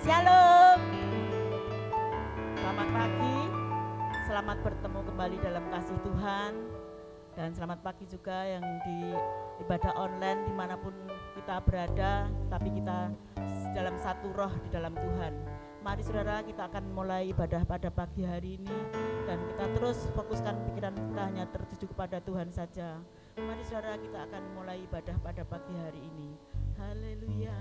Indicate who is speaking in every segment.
Speaker 1: Shalom. Selamat pagi. Selamat bertemu kembali dalam kasih Tuhan. Dan selamat pagi juga yang di ibadah online dimanapun kita berada, tapi kita dalam satu roh di dalam Tuhan. Mari saudara, kita akan mulai ibadah pada pagi hari ini, dan kita terus fokuskan pikiran kita hanya tertuju kepada Tuhan saja. Mari saudara, kita akan mulai ibadah pada pagi hari ini. Haleluya.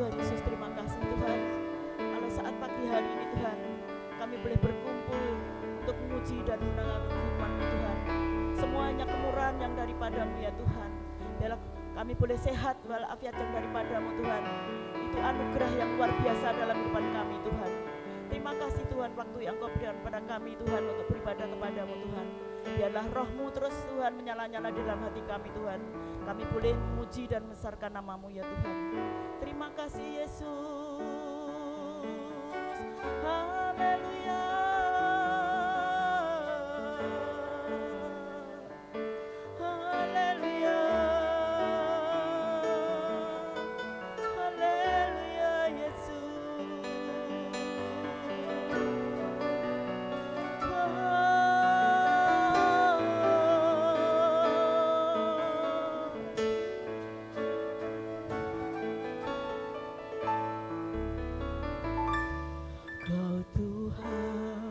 Speaker 1: Tuhan Yesus, terima kasih Tuhan. Pada saat pagi hari ini Tuhan, kami boleh berkumpul untuk memuji dan mendengar firman-Mu Tuhan. Semuanya kemurahan yang daripadamu ya Tuhan. Biarlah kami boleh sehat walafiat yang daripadamu Tuhan. Itu anugerah yang luar biasa dalam kehidupan kami Tuhan. Terima kasih Tuhan, waktu yang Kau berikan pada kami Tuhan untuk beribadah kepadamu Tuhan. Biarlah roh-Mu terus Tuhan menyala-nyala di dalam hati kami Tuhan. Kami boleh memuji dan membesarkan nama-Mu ya Tuhan. Terima kasih Yesus. Haleluya. Haleluya. Haleluya Yesus. Kau Tuhan,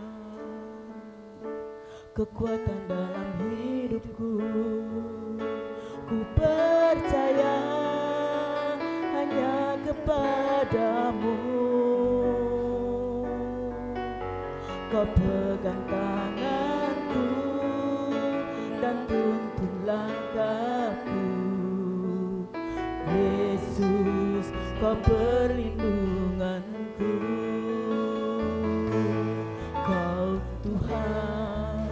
Speaker 1: kekuatan dalam hidupku. Ku percaya hanya kepadamu. Kau pegang tanganku dan tuntun langkahku. Yesus, Kau perlindunganku. Kau Tuhan,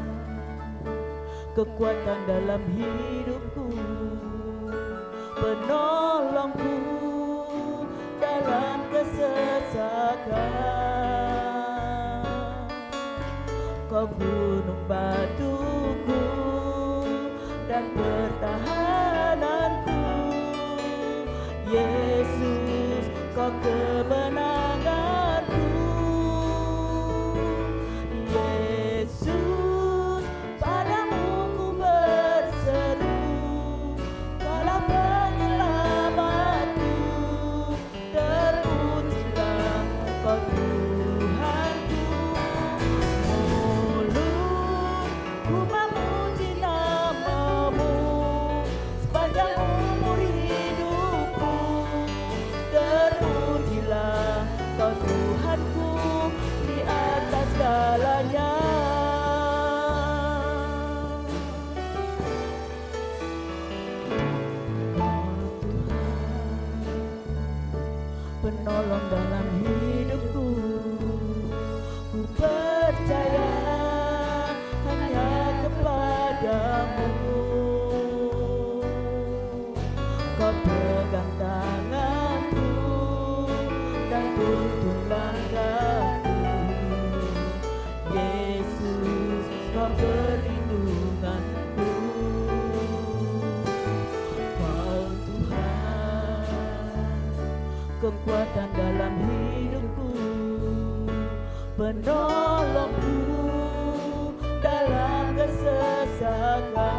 Speaker 1: kekuatan dalam hidupku, penolongku dalam kesesakan. Kau gunung batuku dan pertahananku. Yesus, Kau kemenanganku. Yesus, padamu ku berseru. Kaulah penyelamatku. Terpujilah Kau Tuhanku. Mulutku memuji nama-Mu sepanjang umur hidupku. Terpujilah Kau Tuhanku di atas segalanya. Kau Tuhan, penolong dalam hidupku. Ku percaya hanya kepadamu. Kau pegang tanganku dan tuntun langkahku. Yesus, Kau perlindunganku. Kau Tuhan, kekuatan dalam hidupku, penolongku dalam kesesakan.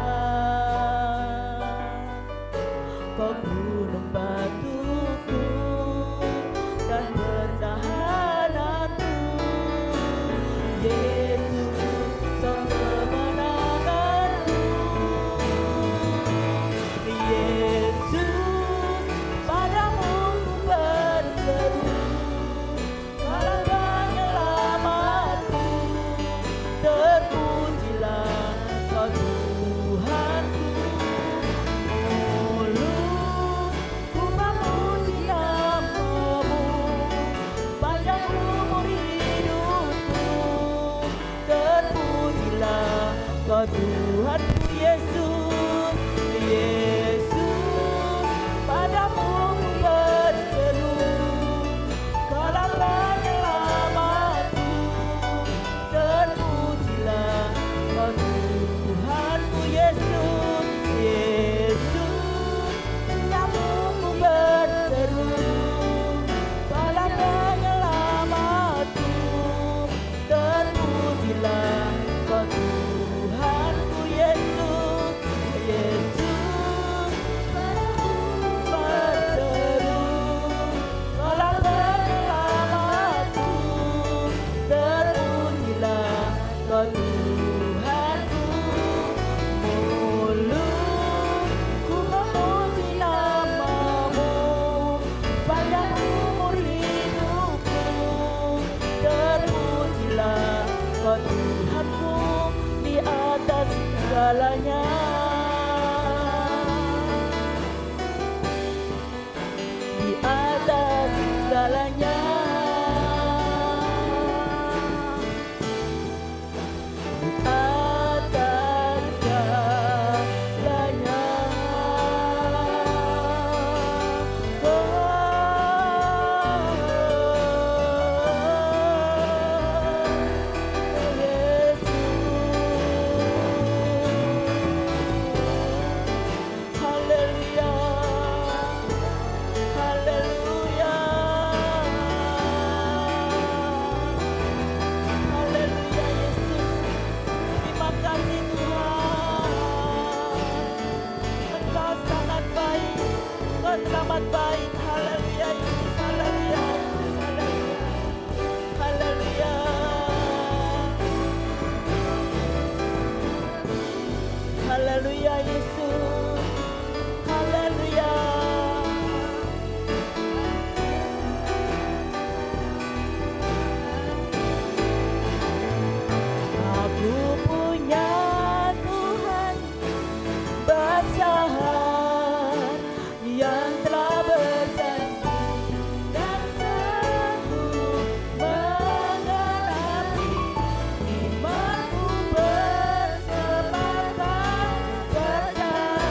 Speaker 1: Kau gunung batuku dan pertahananku. Yesus, Kau kemenanganku. Yesus, padamu ku berseru. Kaulah penyelamatku. Tuhanku Yesus, Yesus, padamu berseru, Kaulah penyelamatku, terpujilah Kau Tuhanku Yesus, Yesus, padamu berseru, Kaulah penyelamatku, terpujilah Kau Tuhanku Yesus, Yesus, padamu berseru, Kaulah penyelamatku, terpujilah Kau Tuhanku. Mulutku memuji namamu sepanjang umur hidupku, terpujilah Kau Tuhanku di atas segalanya, di atas segalanya, di atas segalanya. Haleluya, haleluya, haleluya Yesus. Terima kasih Tuhan, Engkau sangat baik, Engkau teramat baik. Haleluya Yesus, haleluya, haleluya, haleluya. Haleluya Yesus, haleluya. Aku punya Tuhan besar yang telah berjanji dan sanggup menggenapi imanku bersepakat percaya.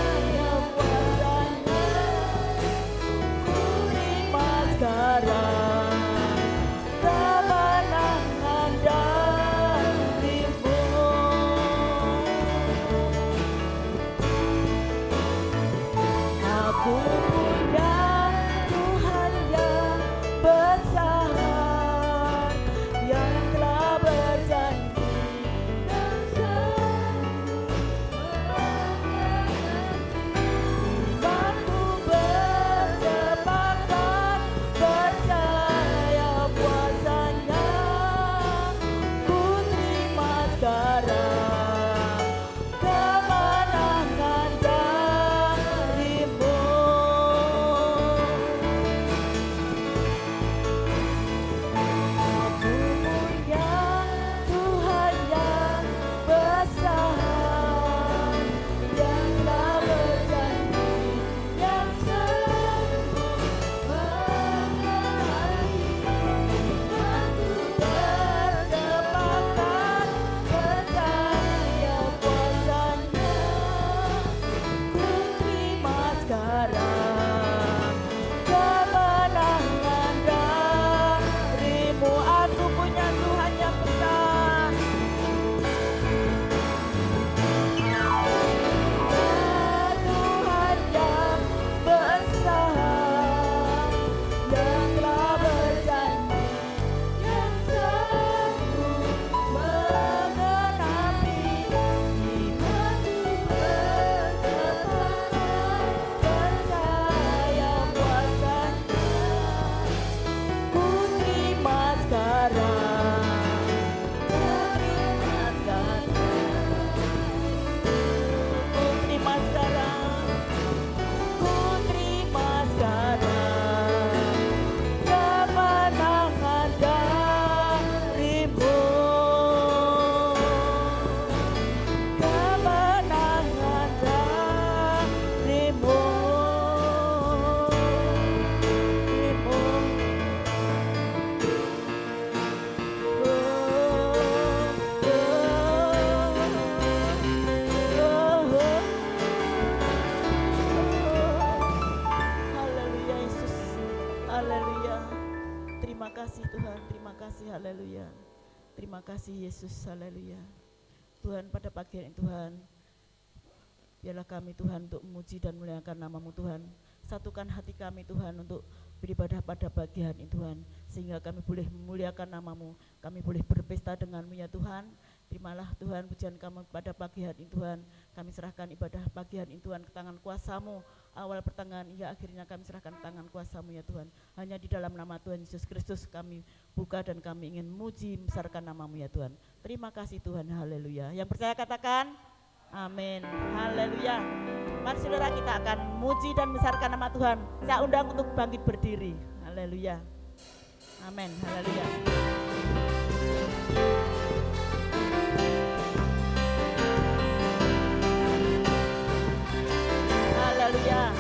Speaker 1: kasih Tuhan, terima kasih, haleluya. Terima kasih Yesus, haleluya. Tuhan, pada pagi ini Tuhan, biarlah kami Tuhan untuk memuji dan memuliakan nama-Mu Tuhan. Satukan hati kami Tuhan untuk beribadah pada pagi hari ini Tuhan, sehingga kami boleh memuliakan nama-Mu, kami boleh berpesta dengan-Mu ya Tuhan. Terimalah Tuhan pujian kami pada pagi hari ini Tuhan. Kami serahkan ibadah pagi hari ini Tuhan ke tangan kuasa-Mu, awal pertengahan hingga akhirnya kami serahkan ke tangan kuasa-Mu ya Tuhan. Hanya di dalam nama Tuhan Yesus Kristus kami buka dan kami ingin muji membesarkan nama-Mu ya Tuhan. Terima kasih Tuhan, haleluya. Yang percaya katakan amin, haleluya. Mari saudara, kita akan muji dan membesarkan nama Tuhan. Saya undang untuk bangkit berdiri, haleluya. Amin, haleluya. Haleluya.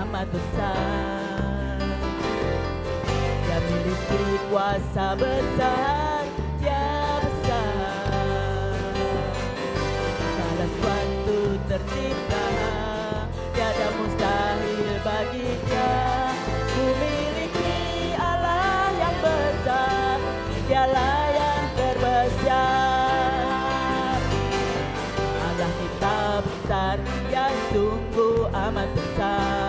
Speaker 1: Amat besar, Dia miliki kuasa besar, Dia besar. Segala sesuatu tercipta, tiada mustahil bagi Dia. Memiliki Allah yang besar, Dialah yang terbesar. Allah kita besar, Dia sungguh amat besar.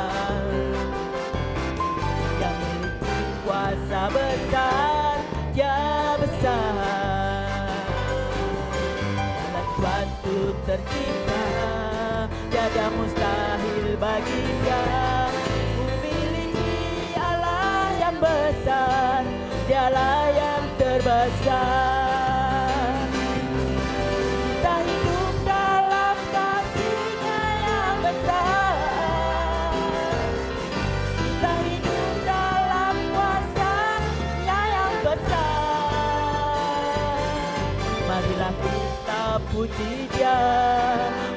Speaker 1: Kuasa besar, Dia besar. Segala sesuatu tercipta, tiada mustahil bagi Dia. Memiliki Allah yang besar, Dialah yang terbesar. Kita hidup dalam kasih-Nya yang besar. Kita hidup dalam kuasa-Nya yang besar. Marilah kita puji Dia,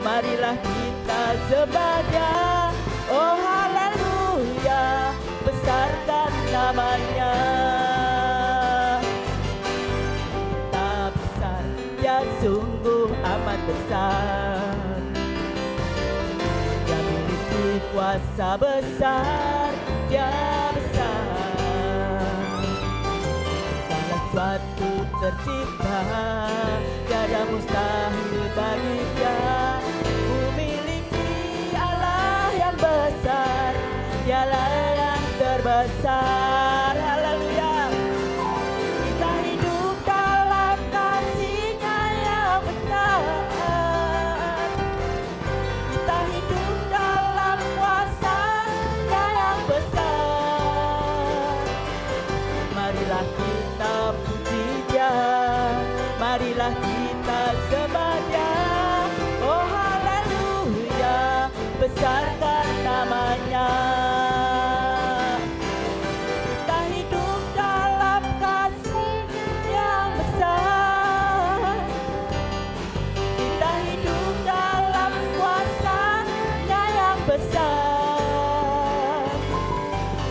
Speaker 1: marilah kita sembah Dia. Oh haleluya, besarkan nama-Nya. Kita besar, Dia sungguh amat besar. Dia miliki kuasa besar, Dia besar. Segala sesuatu tercipta, tiada mustahil bagi Dia. Memiliki Allah yang besar, Dialah yang terbesar. Haleluya. Kita hidup dalam kasih-Nya yang besar. Kita hidup dalam kuasa-Nya yang besar. Marilah kita puji Dia, marilah kita sembah Dia. Oh haleluya, besarkan nama-Nya. Kita hidup dalam kasih-Nya yang besar. Kita hidup dalam kuasa-Nya yang besar.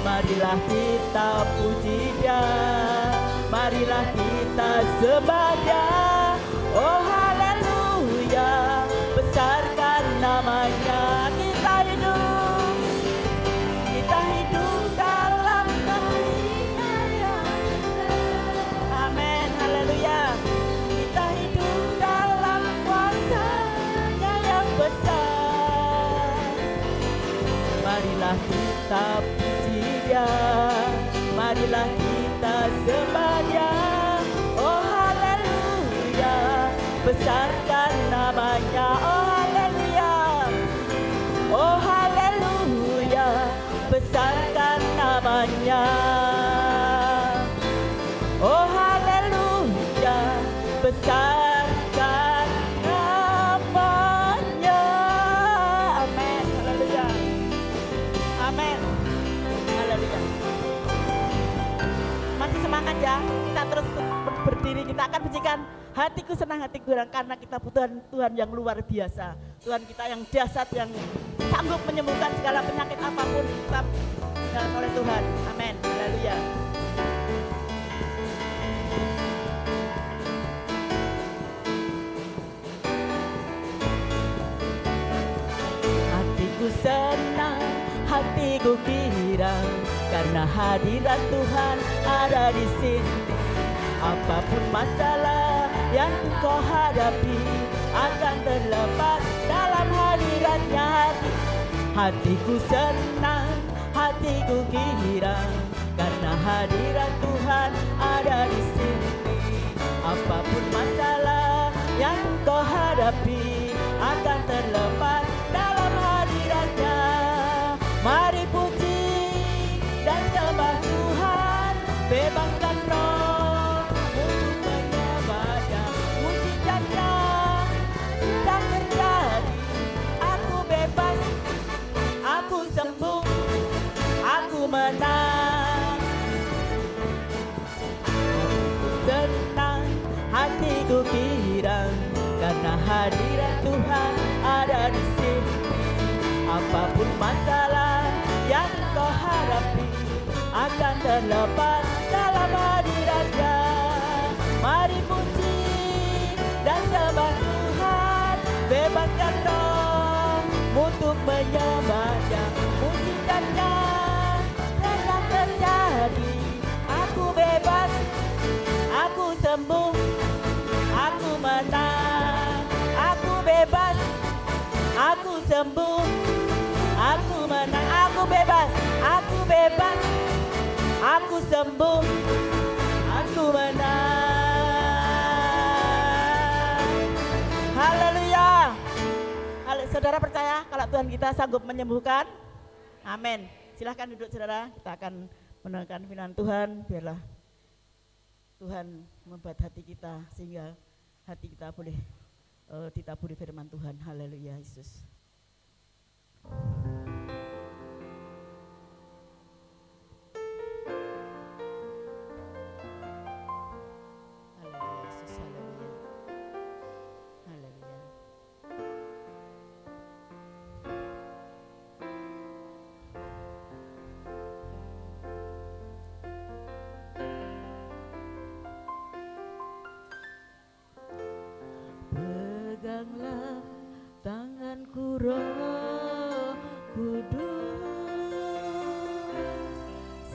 Speaker 1: Marilah kita puji Dia, marilah kita sembah Dia. Oh haleluya, besarkan nama-Nya. Kita hidup dalam kasih-Nya yang besar. Amin, haleluya. Kita hidup dalam kuasa-Nya yang besar. Marilah kita puji Dia, marilah kita sembah Dia. Oh haleluya, besarkan nama-Nya. Oh haleluya, oh haleluya, besarkan nama-Nya. Oh haleluya, besarkan nama-Nya. Amin, haleluya. Amin, haleluya. Masih semangat ya, kita terus berdiri, kita akan pujikan hatiku senang hatiku girang, karena kita butuh Tuhan yang luar biasa, Tuhan kita yang dahsyat, yang sanggup menyembuhkan segala penyakit apapun kita dalam oleh Tuhan. Amin. Haleluya. Hatiku senang, hatiku girang, karena hadirat Tuhan ada di sini. Apapun masalah yang kau hadapi akan terlepas dalam hadiratnya. Hatiku senang, hatiku girang, karena hadirat Tuhan ada di sini. Apapun masalah yang kau hadapi akan terlepas dalam hadiratnya. Mari puji dan sembah Tuhan, bebaskan roh untuk menyembahnya. Mujizatnya sedang terjadi. Aku bebas, aku sembuh, aku menang. Hatiku senang, hatiku girang, karena hadirat Tuhan ada di sini. Apapun masalah yang kau hadapi akan terlepas dalam hadiratnya. Mari puji dan sembah Tuhan, bebaskan roh untuk menyembahnya. Mujizatnya sedang terjadi. Aku bebas, aku sembuh, aku menang. Aku bebas, aku sembuh, aku menang. Aku bebas, aku bebas, aku sembuh, aku menang. Haleluya. Saudara percaya kalau Tuhan kita sanggup menyembuhkan? Amin. Silahkan duduk saudara, kita akan mendengarkan firman Tuhan. Biarlah Tuhan membuat hati kita sehingga hati kita boleh ditaburi firman Tuhan. Haleluya Yesus. Haleluya Yesus, haleluya. Haleluya. Peganglah tanganku Roh Kudus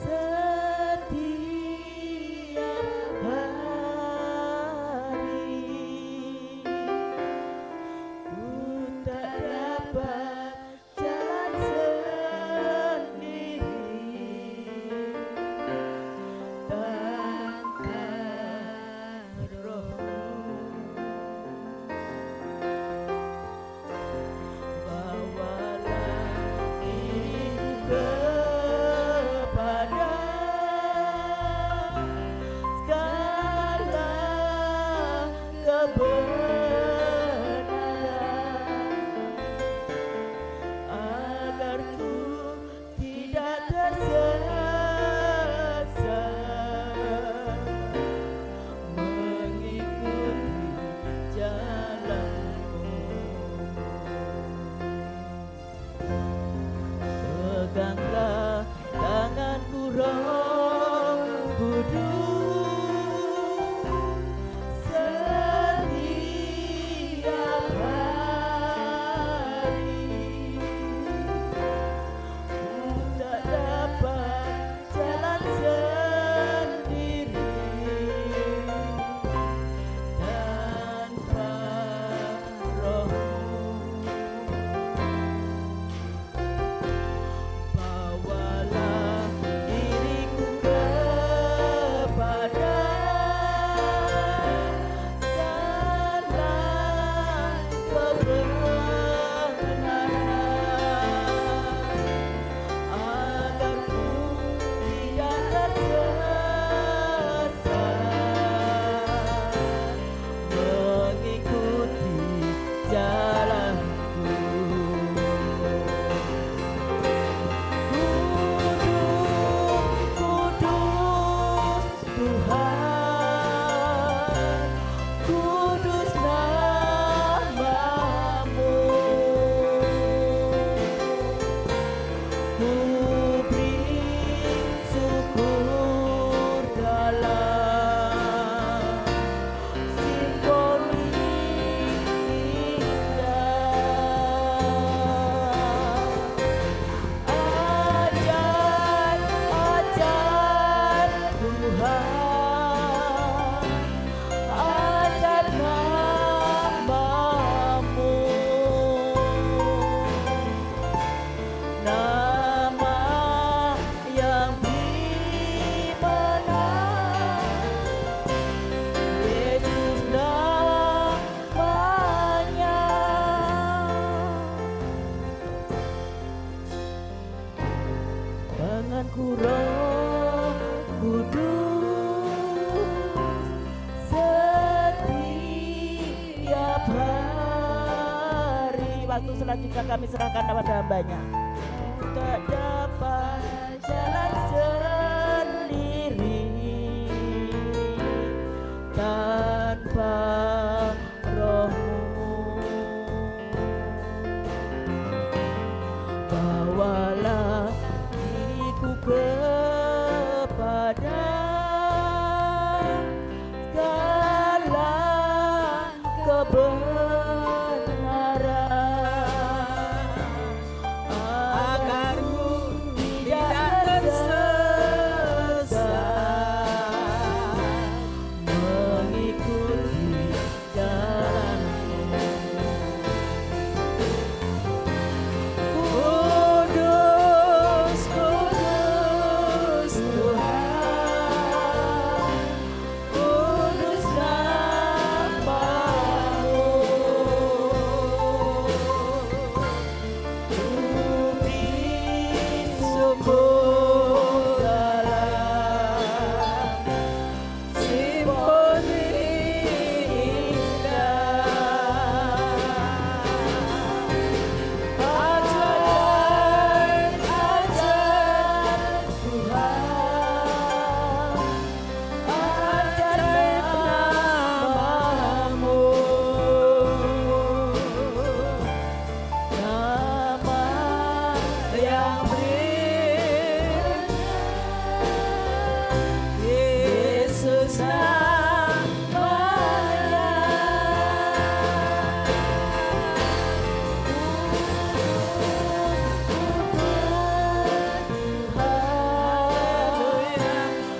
Speaker 1: setiap hari. Ku tak dapat jalan sendiri tanpa Roh-Mu. waktu selanjutnya kami serahkan kepada hambanya. Tak dapat jalan sendiri tanpa Roh-Mu. Bawalah diriku kepada segala kebenaran, agar-Mu tidak tersesat mengikuti jalan-Mu. Kudus, kudus Tuhan, kudus nama-Mu. Bumi sungguh dalam simponi indah. Ajaib, ajaib Tuhan, ajaib nama-Mu. Nama yang beriman, Yesus namanya.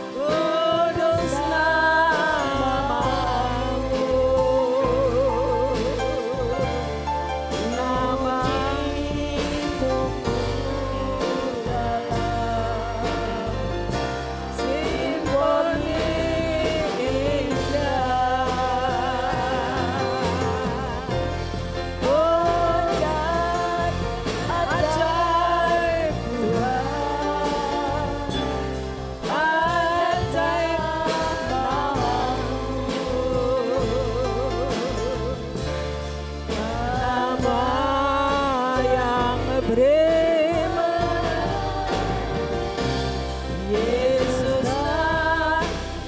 Speaker 1: Kudus nama-Mu. Nama itu dalam simponi indah. Ajaib, ajaib Tuhan, ajaib nama-Mu. Nama yang beriman, Yesus namanya.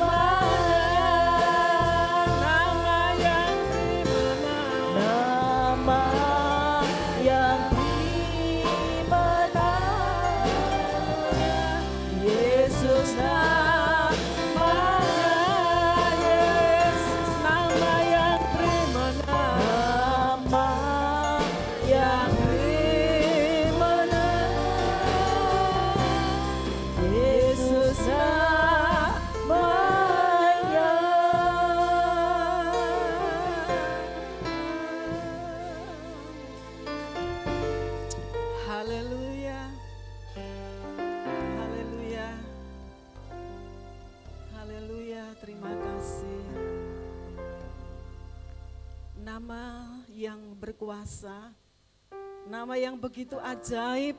Speaker 1: Nama yang beriman, nama yang beriman, Yesus namanya. Yesus nama yang beriman, nama yang beriman, Yesus namanya. Haleluya, haleluya, haleluya. Terima kasih. Nama yang berkuasa, nama yang begitu ajaib,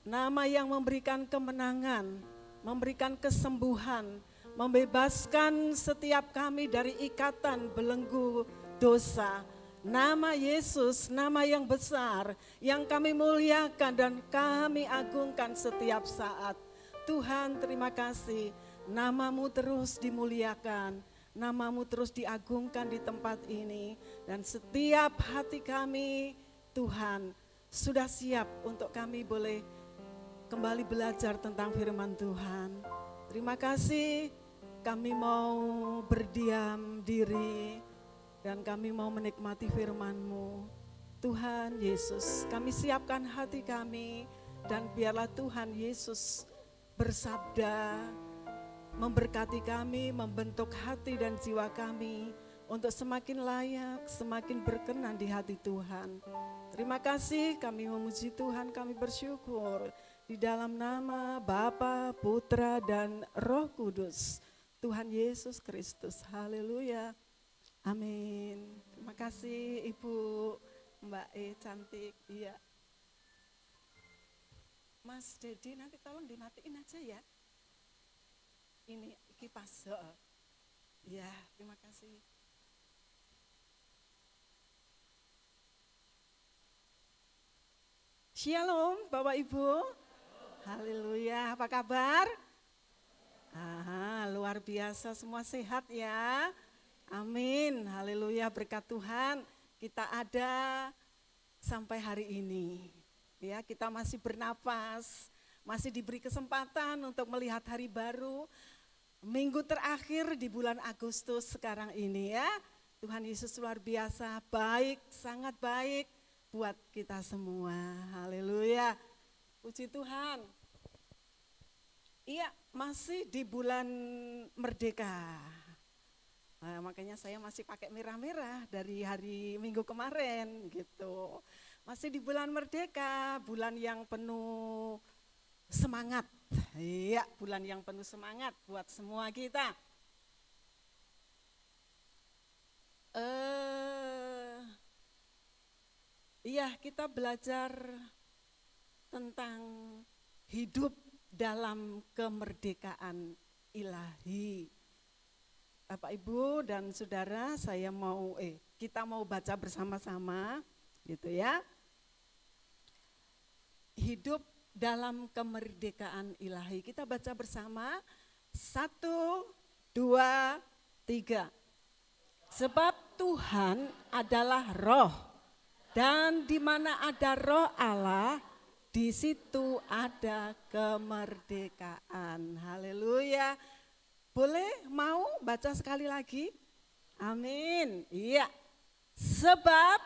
Speaker 1: nama yang memberikan kemenangan, memberikan kesembuhan, membebaskan setiap kami dari ikatan belenggu dosa. Nama Yesus, nama yang besar, yang kami muliakan dan kami agungkan setiap saat. Tuhan, terima kasih, nama-Mu terus dimuliakan, nama-Mu terus diagungkan di tempat ini. Dan setiap hati kami, Tuhan, sudah siap untuk kami boleh kembali belajar tentang firman Tuhan. Terima kasih, kami mau berdiam diri dan kami mau menikmati firman-Mu. Tuhan Yesus, kami siapkan hati kami dan biarlah Tuhan Yesus bersabda, memberkati kami, membentuk hati dan jiwa kami untuk semakin layak, semakin berkenan di hati Tuhan. Terima kasih, kami memuji Tuhan, kami bersyukur di dalam nama Bapa, Putra dan Roh Kudus, Tuhan Yesus Kristus. Haleluya. Amin. Terima kasih Ibu Mbak cantik. Iya. Mas Dedi nanti tolong dimatiin aja ya. Ini kipas. Ya, terima kasih.
Speaker 2: Shalom Bapak Ibu. Haleluya, apa kabar? Luar biasa, semua sehat ya. Amin, haleluya, berkat Tuhan kita ada sampai hari ini. Ya, kita masih bernapas, masih diberi kesempatan untuk melihat hari baru. Minggu terakhir di bulan Agustus sekarang ini ya. Tuhan Yesus luar biasa, baik, sangat baik buat kita semua. Haleluya. Puji Tuhan. Iya, masih di bulan Merdeka. Nah, makanya saya masih pakai merah-merah dari hari Minggu kemarin gitu. Masih di bulan Merdeka, bulan yang penuh semangat. Iya, bulan yang penuh semangat buat semua kita. Iya, kita belajar tentang hidup dalam kemerdekaan ilahi. Bapak Ibu dan Saudara, kita mau baca bersama-sama gitu ya. Hidup dalam kemerdekaan ilahi. Kita baca bersama 1, 2, 3. Sebab Tuhan adalah roh, dan di mana ada roh Allah, di situ ada kemerdekaan. Haleluya. Boleh mau baca sekali lagi? Amin. Iya. Sebab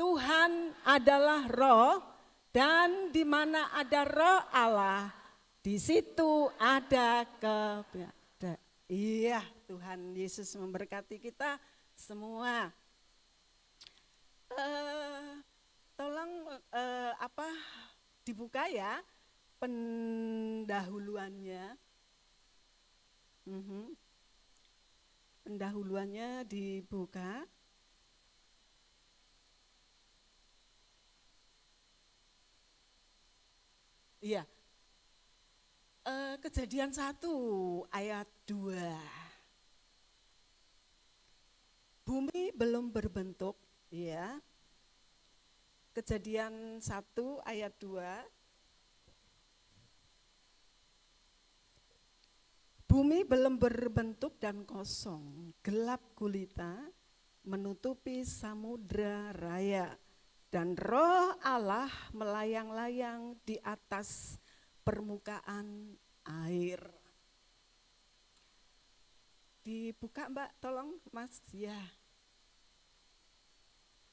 Speaker 2: Tuhan adalah roh, dan di mana ada roh Allah, di situ ada kemerdekaan. Iya, Tuhan Yesus memberkati kita semua. Tolong dibuka ya pendahuluannya. Pendahuluannya dibuka. Iya. Kejadian 1 ayat 2. Bumi belum berbentuk, ya. Kejadian 1 ayat 2. Bumi belum berbentuk dan kosong, gelap gulita menutupi samudra raya, dan roh Allah melayang-layang di atas permukaan air. Dibuka Mbak, tolong Mas, ya.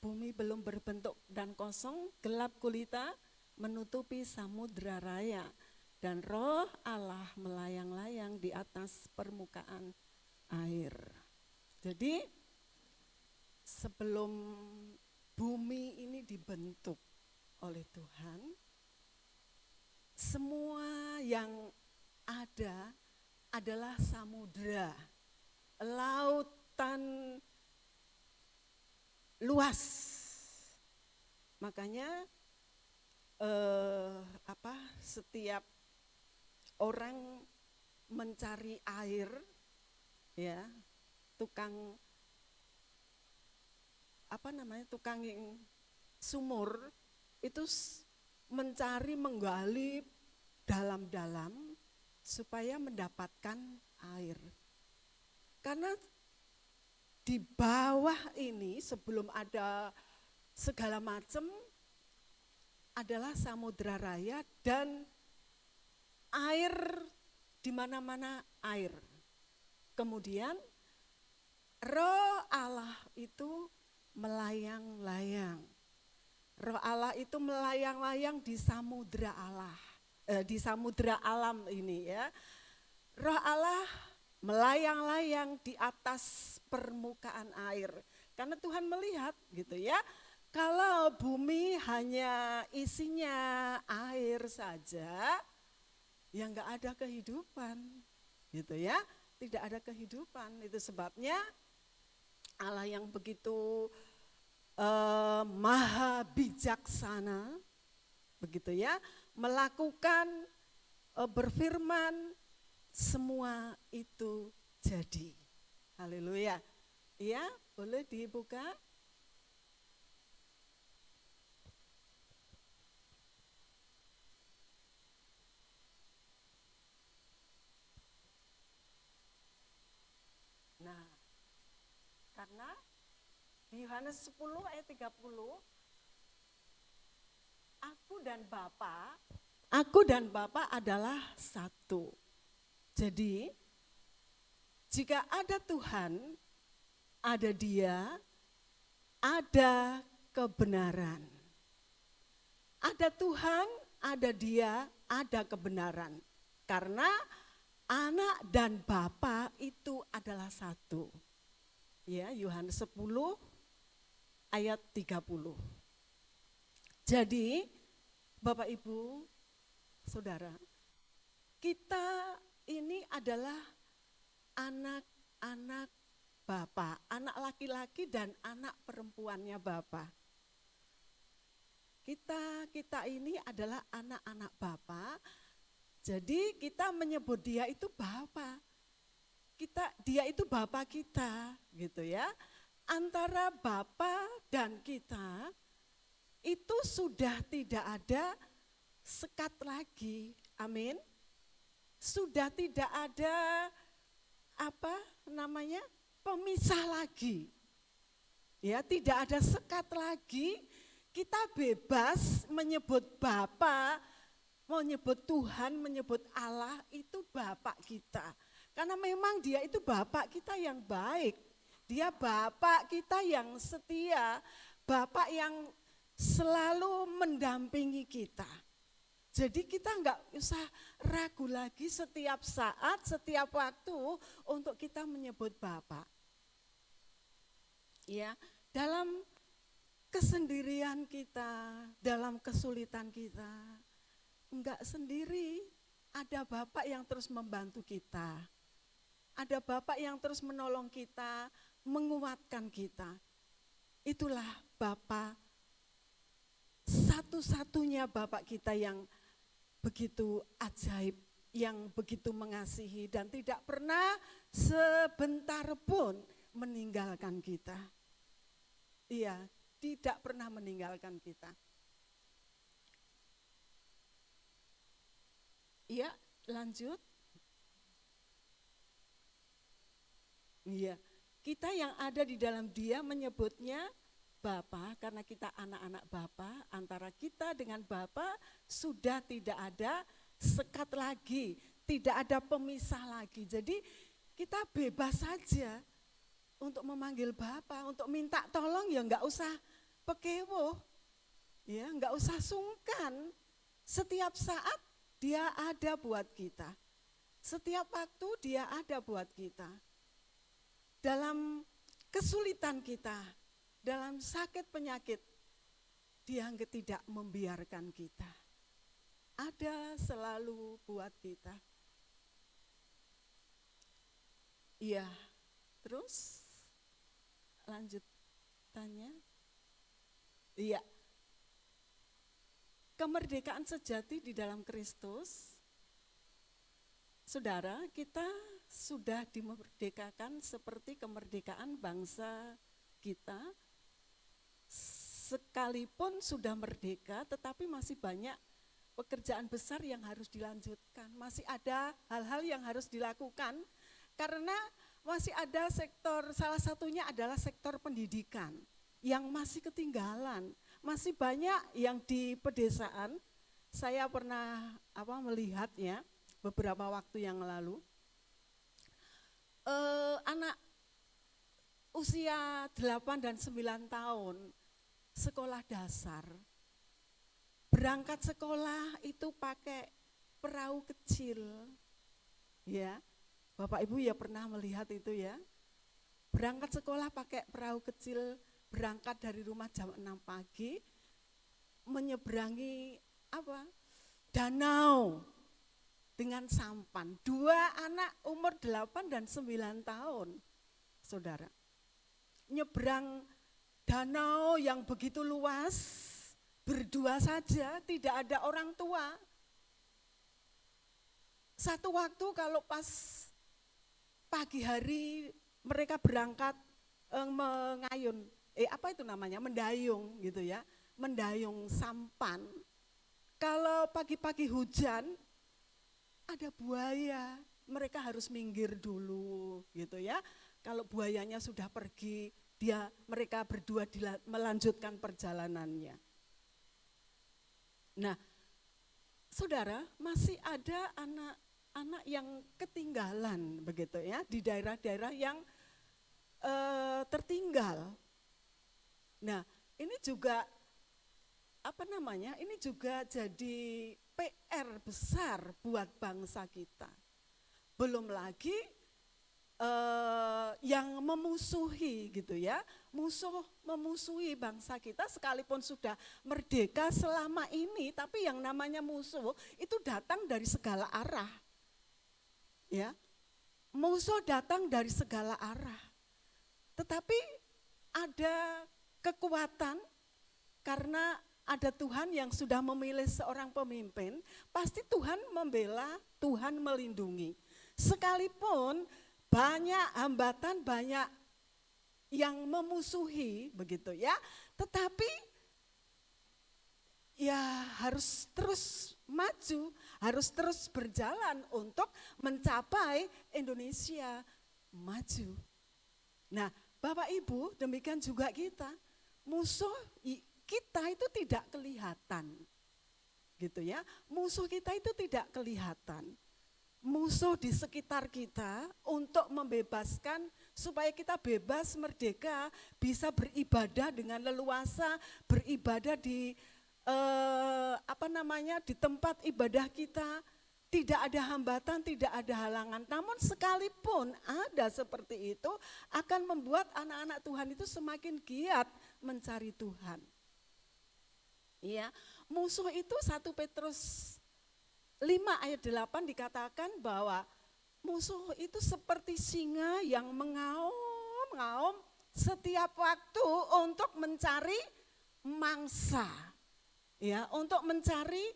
Speaker 2: Bumi belum berbentuk dan kosong, gelap gulita menutupi samudra raya, dan roh Allah melayang-layang di atas permukaan air. Jadi sebelum bumi ini dibentuk oleh Tuhan, semua yang ada adalah samudra, lautan luas. Makanya setiap orang mencari air, ya, tukang sumur itu mencari, menggali dalam-dalam supaya mendapatkan air. Karena di bawah ini sebelum ada segala macam adalah samudra raya dan air, di mana-mana air. Kemudian roh Allah itu melayang-layang. Roh Allah itu melayang-layang di samudra Allah, di samudra alam ini ya. Roh Allah melayang-layang di atas permukaan air. Karena Tuhan melihat gitu ya, kalau bumi hanya isinya air saja, ya enggak ada kehidupan gitu ya, tidak ada kehidupan. Itu sebabnya Allah yang begitu maha bijaksana begitu ya, melakukan berfirman, semua itu jadi. Haleluya. Ya, boleh dibuka. Yohanes 10 ayat 30. Aku dan Bapa adalah satu. Jadi, jika ada Tuhan, ada Dia, ada kebenaran. Ada Tuhan, ada Dia, ada kebenaran. Karena Anak dan Bapa itu adalah satu. Ya, Yohanes 10 ayat 30. Jadi, Bapak Ibu, Saudara, kita ini adalah anak-anak Bapa, anak laki-laki dan anak perempuannya Bapa. Kita ini adalah anak-anak Bapa. Jadi kita menyebut Dia itu Bapa. Dia itu Bapa kita, gitu ya. Antara Bapa dan kita itu sudah tidak ada sekat lagi. Amin. Sudah tidak ada pemisah lagi. Ya, tidak ada sekat lagi. Kita bebas menyebut Bapa, menyebut Tuhan, menyebut Allah, itu Bapak kita. Karena memang Dia itu Bapak kita yang baik. Dia Bapak kita yang setia, Bapak yang selalu mendampingi kita. Jadi kita enggak usah ragu lagi setiap saat, setiap waktu untuk kita menyebut Bapak. Ya, dalam kesendirian kita, dalam kesulitan kita, enggak sendiri, ada Bapak yang terus membantu kita. Ada Bapak yang terus menolong kita, menguatkan kita. Itulah Bapak, satu-satunya Bapak kita yang begitu ajaib, yang begitu mengasihi dan tidak pernah sebentar pun meninggalkan kita. Iya, tidak pernah meninggalkan kita. Iya, lanjut. Iya, kita yang ada di dalam Dia menyebutnya Bapa, karena kita anak-anak Bapa. Antara kita dengan Bapa sudah tidak ada sekat lagi, tidak ada pemisah lagi. Jadi kita bebas saja untuk memanggil Bapa, untuk minta tolong ya enggak usah pekewo, ya enggak usah sungkan. Setiap saat Dia ada buat kita. Setiap waktu Dia ada buat kita. Dalam kesulitan kita, dalam sakit penyakit, Dia tidak membiarkan kita. Ada selalu buat kita. Iya, terus lanjut tanya. Iya, kemerdekaan sejati di dalam Kristus. Saudara, kita sudah dimerdekakan seperti kemerdekaan bangsa kita. Sekalipun sudah merdeka, tetapi masih banyak pekerjaan besar yang harus dilanjutkan. Masih ada hal-hal yang harus dilakukan, karena masih ada sektor, salah satunya adalah sektor pendidikan yang masih ketinggalan. Masih banyak yang di pedesaan, saya pernah melihatnya beberapa waktu yang lalu, anak usia 8 dan 9 tahun sekolah dasar, berangkat sekolah itu pakai perahu kecil. Ya, Bapak Ibu ya pernah melihat itu ya. Berangkat sekolah pakai perahu kecil, berangkat dari rumah jam 6 pagi, menyeberangi danau dengan sampan. 2 anak umur 8 dan 9 tahun, saudara. Nyebrang danau yang begitu luas, berdua saja, tidak ada orang tua. Satu waktu kalau pas pagi hari mereka berangkat mengayun, mendayung gitu ya, mendayung sampan. Kalau pagi-pagi hujan, ada buaya, mereka harus minggir dulu gitu ya. Kalau buayanya sudah pergi, mereka berdua melanjutkan perjalanannya. Nah, saudara, masih ada anak-anak yang ketinggalan begitu ya, di daerah-daerah yang tertinggal. Nah, ini juga ini juga jadi PR besar buat bangsa kita. Belum lagi yang memusuhi gitu ya, memusuhi bangsa kita sekalipun sudah merdeka selama ini, tapi yang namanya musuh itu datang dari segala arah. Ya. Musuh datang dari segala arah. Tetapi ada kekuatan karena ada Tuhan yang sudah memilih seorang pemimpin, pasti Tuhan membela, Tuhan melindungi. Sekalipun banyak hambatan, banyak yang memusuhi begitu ya, tetapi ya harus terus maju, harus terus berjalan untuk mencapai Indonesia maju. Nah, Bapak Ibu, demikian juga kita, musuh kita itu tidak kelihatan, gitu ya. Musuh kita itu tidak kelihatan. Musuh di sekitar kita untuk membebaskan supaya kita bebas, merdeka, bisa beribadah dengan leluasa, beribadah di di tempat ibadah kita, tidak ada hambatan, tidak ada halangan. Namun sekalipun ada seperti itu, akan membuat anak-anak Tuhan itu semakin giat mencari Tuhan. Iya, musuh itu 1 Petrus 5 ayat 8 dikatakan bahwa musuh itu seperti singa yang mengaum-ngaum setiap waktu untuk mencari mangsa. Ya, untuk mencari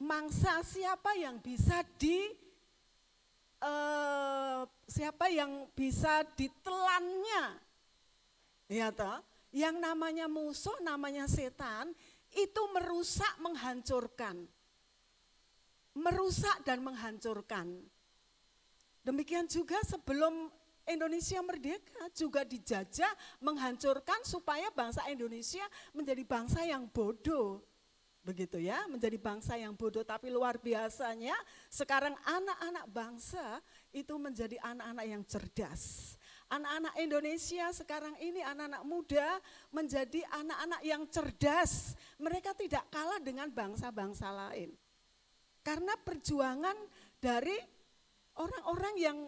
Speaker 2: mangsa siapa yang bisa ditelannya. Ya toh, yang namanya musuh, namanya setan itu merusak, menghancurkan. Merusak dan menghancurkan. Demikian juga sebelum Indonesia merdeka juga dijajah, menghancurkan supaya bangsa Indonesia menjadi bangsa yang bodoh. Begitu ya, menjadi bangsa yang bodoh, tapi luar biasanya sekarang anak-anak bangsa itu menjadi anak-anak yang cerdas. Anak-anak Indonesia sekarang ini, anak-anak muda menjadi anak-anak yang cerdas. Mereka tidak kalah dengan bangsa-bangsa lain. Karena perjuangan dari orang-orang yang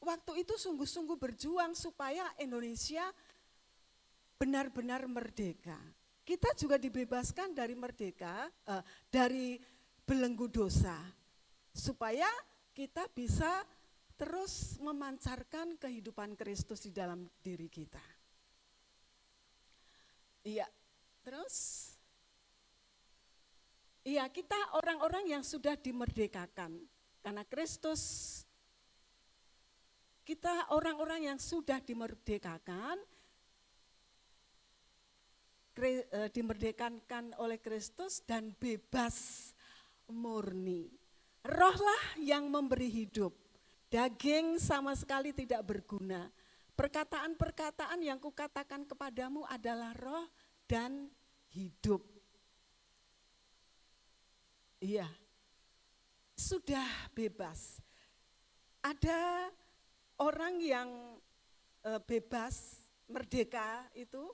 Speaker 2: waktu itu sungguh-sungguh berjuang supaya Indonesia benar-benar merdeka. Kita juga dibebaskan dari dari belenggu dosa, supaya kita bisa terus memancarkan kehidupan Kristus di dalam diri kita. Iya, terus kita orang-orang yang sudah dimerdekakan karena Kristus. Kita orang-orang yang sudah dimerdekakan oleh Kristus dan bebas murni. Rohlah yang memberi hidup. Daging sama sekali tidak berguna. Perkataan-perkataan yang kukatakan kepadamu adalah roh dan hidup. Iya, sudah bebas. Ada orang yang bebas, merdeka itu,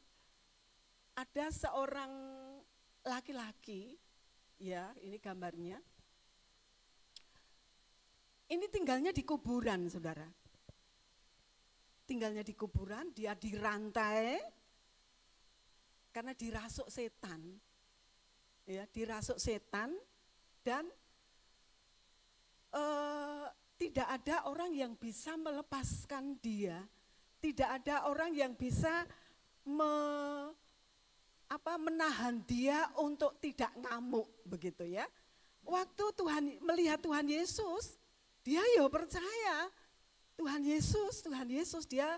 Speaker 2: ada seorang laki-laki, ya ini gambarnya. Ini tinggalnya di kuburan, saudara. Tinggalnya di kuburan, dia dirantai karena dirasuk setan. Ya, dirasuk setan. Dan tidak ada orang yang bisa melepaskan dia, tidak ada orang yang bisa menahan dia untuk tidak ngamuk, begitu ya. Waktu melihat Tuhan Yesus, dia percaya Tuhan Yesus, dia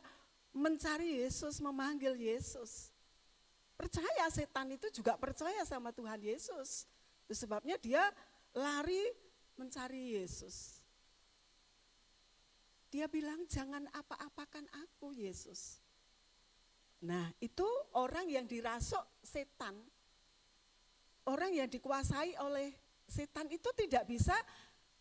Speaker 2: mencari Yesus, memanggil Yesus. Percaya, setan itu juga percaya sama Tuhan Yesus. Itu sebabnya dia lari mencari Yesus. Dia bilang, jangan apa-apakan aku, Yesus. Nah, itu orang yang dirasuk setan. Orang yang dikuasai oleh setan itu tidak bisa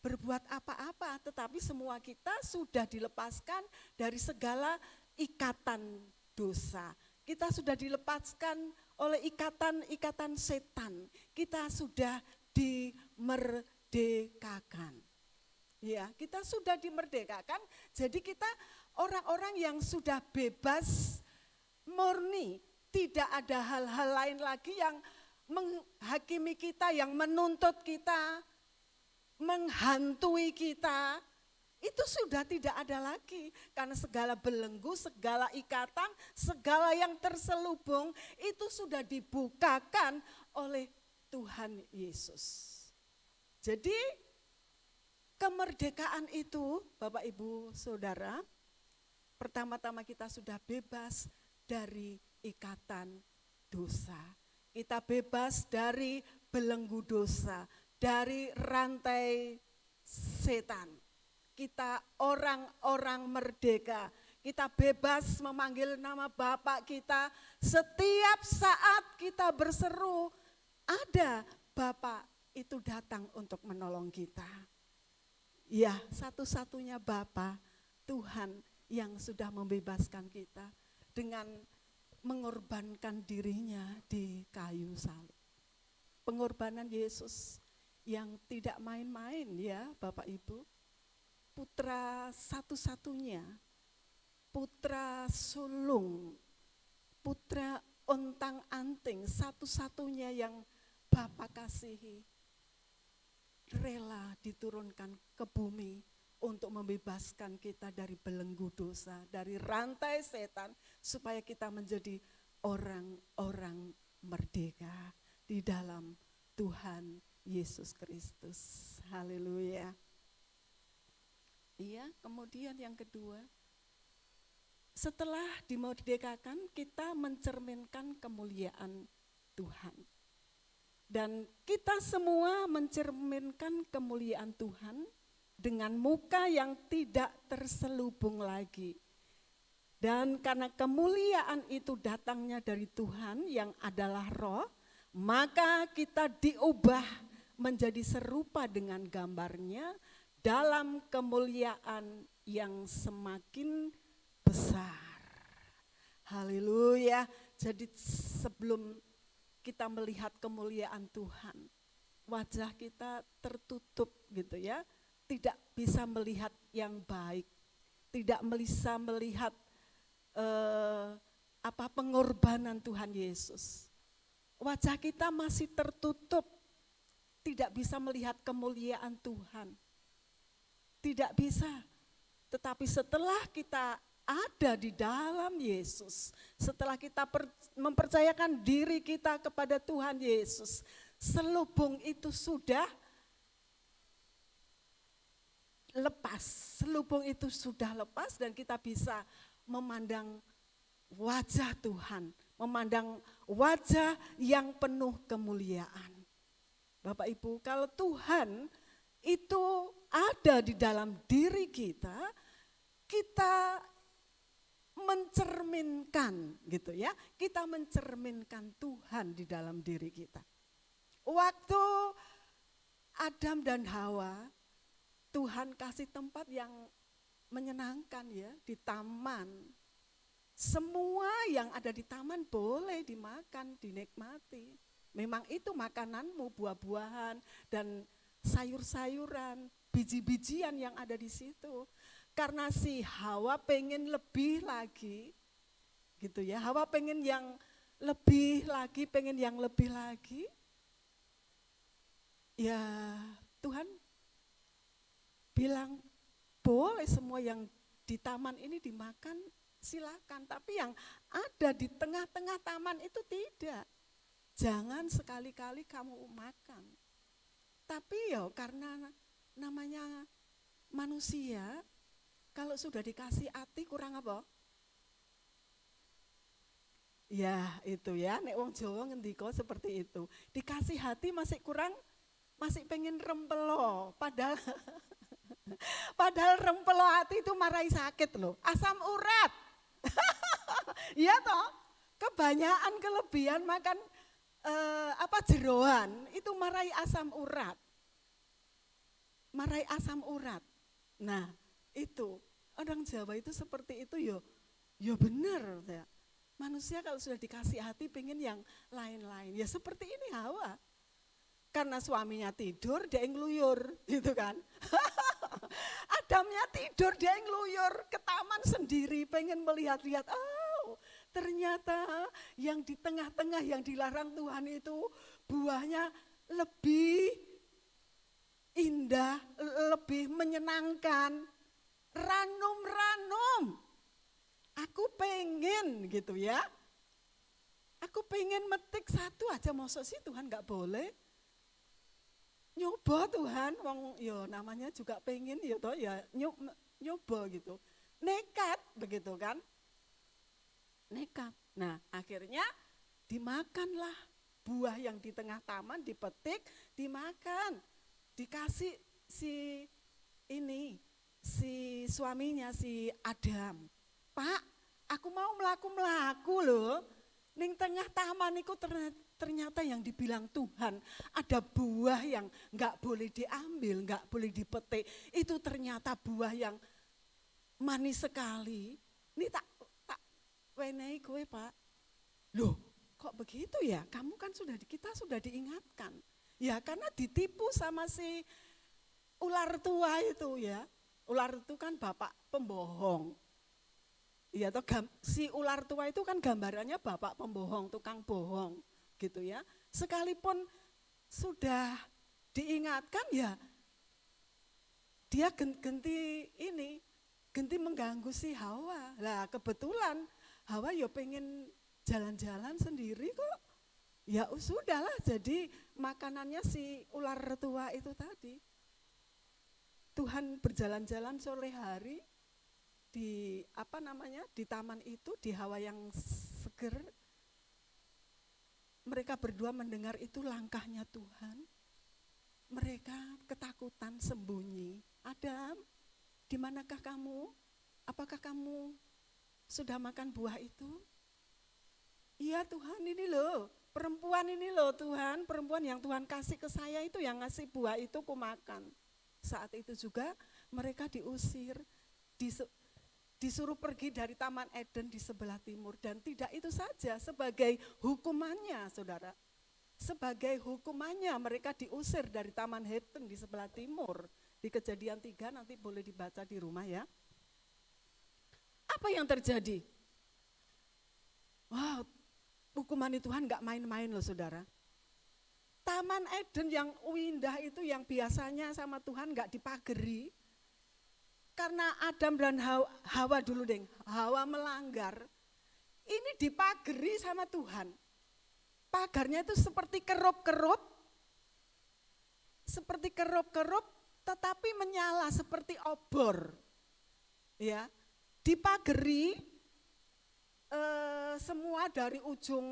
Speaker 2: berbuat apa-apa, tetapi semua kita sudah dilepaskan dari segala ikatan dosa. Kita sudah dilepaskan oleh ikatan-ikatan setan. Kita sudah dimerdekakan. Ya, kita sudah dimerdekakan. Jadi kita orang-orang yang sudah bebas murni, tidak ada hal-hal lain lagi yang menghakimi kita, yang menuntut kita, menghantui kita. Itu sudah tidak ada lagi, karena segala belenggu, segala ikatan, segala yang terselubung itu sudah dibukakan oleh Tuhan Yesus. Jadi kemerdekaan itu, Bapak Ibu Saudara, pertama-tama kita sudah bebas dari ikatan dosa. Kita bebas dari belenggu dosa, dari rantai setan. Kita orang-orang merdeka, kita bebas memanggil nama Bapak kita. Setiap saat kita berseru, ada Bapak itu datang untuk menolong kita. Ya, satu-satunya Bapa, Tuhan yang sudah membebaskan kita dengan mengorbankan dirinya di kayu salib. Pengorbanan Yesus yang tidak main-main ya Bapak Ibu. Putra satu-satunya, putra sulung, putra ontang-anting, satu-satunya yang Bapa kasihi, rela diturunkan ke bumi untuk membebaskan kita dari belenggu dosa, dari rantai setan, supaya kita menjadi orang-orang merdeka di dalam Tuhan Yesus Kristus. Haleluya. Iya, kemudian yang kedua, setelah dimerdekakan kita mencerminkan kemuliaan Tuhan. Dan kita semua mencerminkan kemuliaan Tuhan dengan muka yang tidak terselubung lagi. Dan karena kemuliaan itu datangnya dari Tuhan yang adalah Roh, maka kita diubah menjadi serupa dengan gambarnya dalam kemuliaan yang semakin besar. Haleluya. Jadi sebelum kita melihat kemuliaan Tuhan, wajah kita tertutup gitu ya, tidak bisa melihat yang baik, tidak bisa melihat pengorbanan Tuhan Yesus. Wajah kita masih tertutup, tidak bisa melihat kemuliaan Tuhan. Tidak bisa, tetapi setelah kita ada di dalam Yesus, setelah kita mempercayakan diri kita kepada Tuhan Yesus, selubung itu sudah lepas, selubung itu sudah lepas dan kita bisa memandang wajah Tuhan, memandang wajah yang penuh kemuliaan. Bapak Ibu, kalau Tuhan itu ada di dalam diri kita, kita mencerminkan gitu ya, kita mencerminkan Tuhan di dalam diri kita. Waktu Adam dan Hawa, Tuhan kasih tempat yang menyenangkan ya, di taman. Semua yang ada di taman boleh dimakan, dinikmati. Memang itu makananmu, buah-buahan dan sayur-sayuran, biji-bijian yang ada di situ. Karena si Hawa pengen lebih lagi, gitu ya. Hawa pengen yang lebih lagi, pengen yang lebih lagi. Ya Tuhan bilang boleh semua yang di taman ini dimakan, silakan. Tapi yang ada di tengah-tengah taman itu tidak. Jangan sekali-kali kamu makan. Tapi ya karena namanya manusia, kalau sudah dikasih hati kurang apa? Ya itu ya, nek wong Jawa ngendika seperti itu. Dikasih hati masih kurang, masih pengen rempelo. Padahal rempelo hati itu marai sakit loh. Asam urat. Iya toh? kebanyakan kelebihan makan jeroan itu marai asam urat. Marai asam urat. Nah, itu orang Jawa itu seperti itu yo bener ya. Manusia kalau sudah dikasih hati pengen yang lain-lain. Ya seperti ini Hawa. Karena suaminya tidur, dia ngeluyur, gitu kan. Adamnya tidur, dia ngeluyur ke taman sendiri, pengen melihat-lihat. Oh, ternyata yang di tengah-tengah yang dilarang Tuhan itu buahnya lebih indah, lebih menyenangkan. Ranum-ranum. Aku pengen gitu ya. Aku pengen metik satu aja, masa sih Tuhan gak boleh? Nyoba Tuhan, wong yo namanya juga pengen ya toh ya nyoba gitu. Nekat begitu kan? Nekat. Nah, akhirnya dimakanlah buah yang di tengah taman, dipetik, dimakan. Dikasih si suaminya si Adam. Pak, aku mau melaku loh. Ning tengah taman itu ternyata yang dibilang Tuhan ada buah yang enggak boleh diambil, enggak boleh dipetik. Itu ternyata buah yang manis sekali. Ini tak wenehi kowe, Pak. Loh, kok begitu ya? Kamu kan kita sudah diingatkan. Ya karena ditipu sama si ular tua itu ya. Ular itu kan bapak pembohong. Iya toh, si ular tua itu kan gambarannya bapak pembohong, tukang bohong gitu ya. Sekalipun sudah diingatkan ya dia genti mengganggu si Hawa. Lah kebetulan Hawa ya pengen jalan-jalan sendiri kok. Ya sudahlah, jadi makanannya si ular tua itu tadi. Tuhan berjalan-jalan sore hari di di taman itu, di hawa yang seger. Mereka berdua mendengar itu langkahnya Tuhan. Mereka ketakutan sembunyi. Adam, di manakah kamu? Apakah kamu sudah makan buah itu? Iya Tuhan, ini loh, perempuan ini loh Tuhan, perempuan yang Tuhan kasih ke saya itu yang ngasih buah itu ku makan. Saat itu juga mereka diusir, disuruh pergi dari Taman Eden di sebelah timur. Dan tidak itu saja, sebagai hukumannya saudara. Sebagai hukumannya mereka diusir dari Taman Eden di sebelah timur. Di Kejadian 3 nanti boleh dibaca di rumah ya. Apa yang terjadi? Wow, hukuman Tuhan gak main-main loh saudara. Taman Eden yang indah itu yang biasanya sama Tuhan gak dipageri. Karena Adam dan Hawa dulu Hawa melanggar, ini dipageri sama Tuhan. Pagarnya itu seperti kerup-kerup, tetapi menyala seperti obor. Ya, dipageri semua dari ujung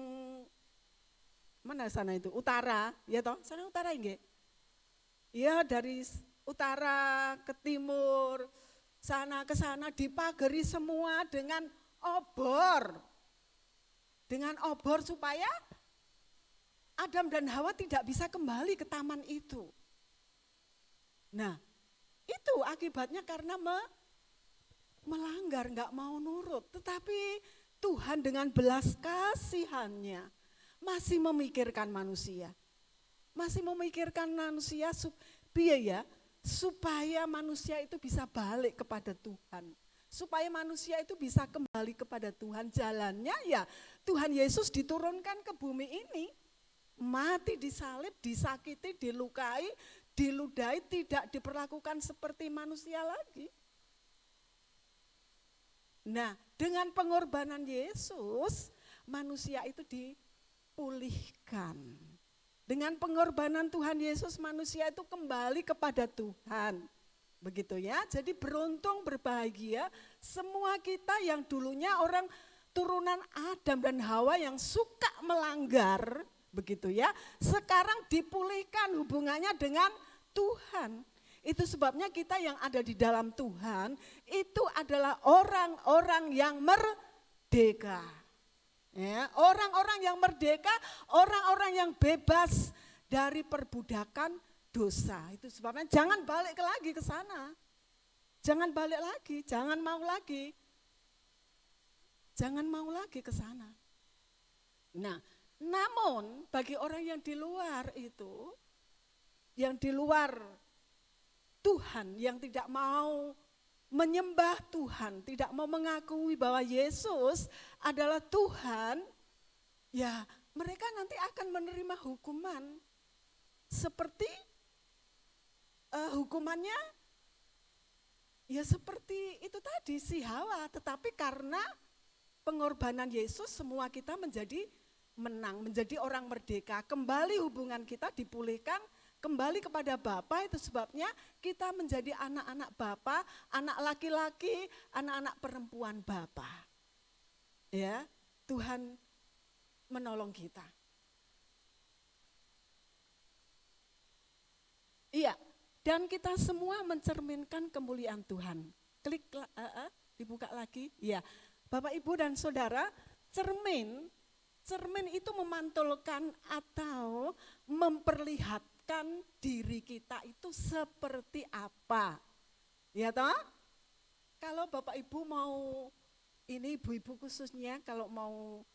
Speaker 2: mana sana itu utara, ya toh, sana utara enggak? Ya dari utara ke timur. Sana ke sana dipagari semua dengan obor. Dengan obor supaya Adam dan Hawa tidak bisa kembali ke taman itu. Nah, itu akibatnya karena melanggar, enggak mau nurut. Tetapi Tuhan dengan belas kasihannya masih memikirkan manusia. Masih memikirkan manusia supaya manusia itu bisa balik kepada Tuhan. Supaya manusia itu bisa kembali kepada Tuhan. Jalannya ya Tuhan Yesus diturunkan ke bumi ini. Mati disalib, disakiti, dilukai, diludahi, tidak diperlakukan seperti manusia lagi. Nah, dengan pengorbanan Yesus, manusia itu dipulihkan. Dengan pengorbanan Tuhan Yesus, manusia itu kembali kepada Tuhan. Begitu ya, jadi beruntung, berbahagia semua kita yang dulunya orang turunan Adam dan Hawa yang suka melanggar, begitu ya. Sekarang dipulihkan hubungannya dengan Tuhan. Itu sebabnya kita yang ada di dalam Tuhan, itu adalah orang-orang yang merdeka. Ya, yang merdeka, orang-orang yang bebas dari perbudakan dosa. Itu sebabnya jangan balik lagi ke sana. Jangan balik lagi, jangan mau lagi. Jangan mau lagi ke sana. Nah, namun bagi orang yang di luar itu, yang di luar Tuhan, yang tidak mau menyembah Tuhan, tidak mau mengakui bahwa Yesus adalah Tuhan, ya mereka nanti akan menerima hukuman. Seperti hukumannya, ya seperti itu tadi si Hawa, tetapi karena pengorbanan Yesus semua kita menjadi menang, menjadi orang merdeka, kembali hubungan kita dipulihkan, kembali kepada Bapa. Itu sebabnya kita menjadi anak-anak Bapa, anak laki-laki, anak-anak perempuan Bapa. Ya, Tuhan menolong kita. Iya, dan kita semua mencerminkan kemuliaan Tuhan. Klik, dibuka lagi. Ya, Bapak, Ibu, dan Saudara, cermin itu memantulkan atau memperlihatkan diri kita itu seperti apa. Ya toh? Kalau Bapak Ibu mau, ini ibu-ibu khususnya kalau mau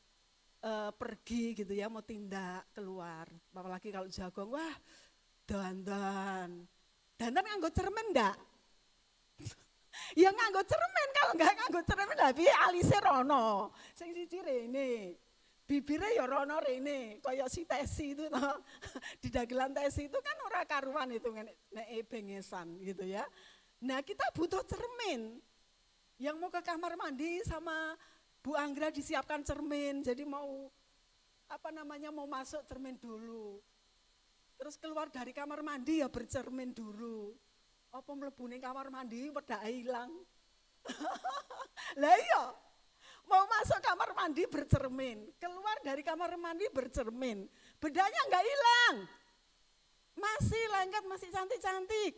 Speaker 2: pergi gitu ya, mau tindak keluar, apalagi kalau jagung, wah dandan nganggo cermin enggak? Ya nganggo cermin, kalau enggak nganggo cermin lah piye alise rono. Sing siji rene. Bibirnya ya rono rene, kaya si Tesi itu toh. Di dagelan Tesi itu kan ora karuan itu nek bengesan gitu ya. Nah, kita butuh cermin. Yang mau ke kamar mandi sama Bu Anggra disiapkan cermin. Jadi mau mau masuk cermin dulu. Terus keluar dari kamar mandi ya bercermin dulu. Apa mlebu ning kamar mandi wedake ilang. Lah iya. Mau masuk kamar mandi bercermin, keluar dari kamar mandi bercermin. Bedanya enggak hilang. Masih lengket, masih cantik-cantik.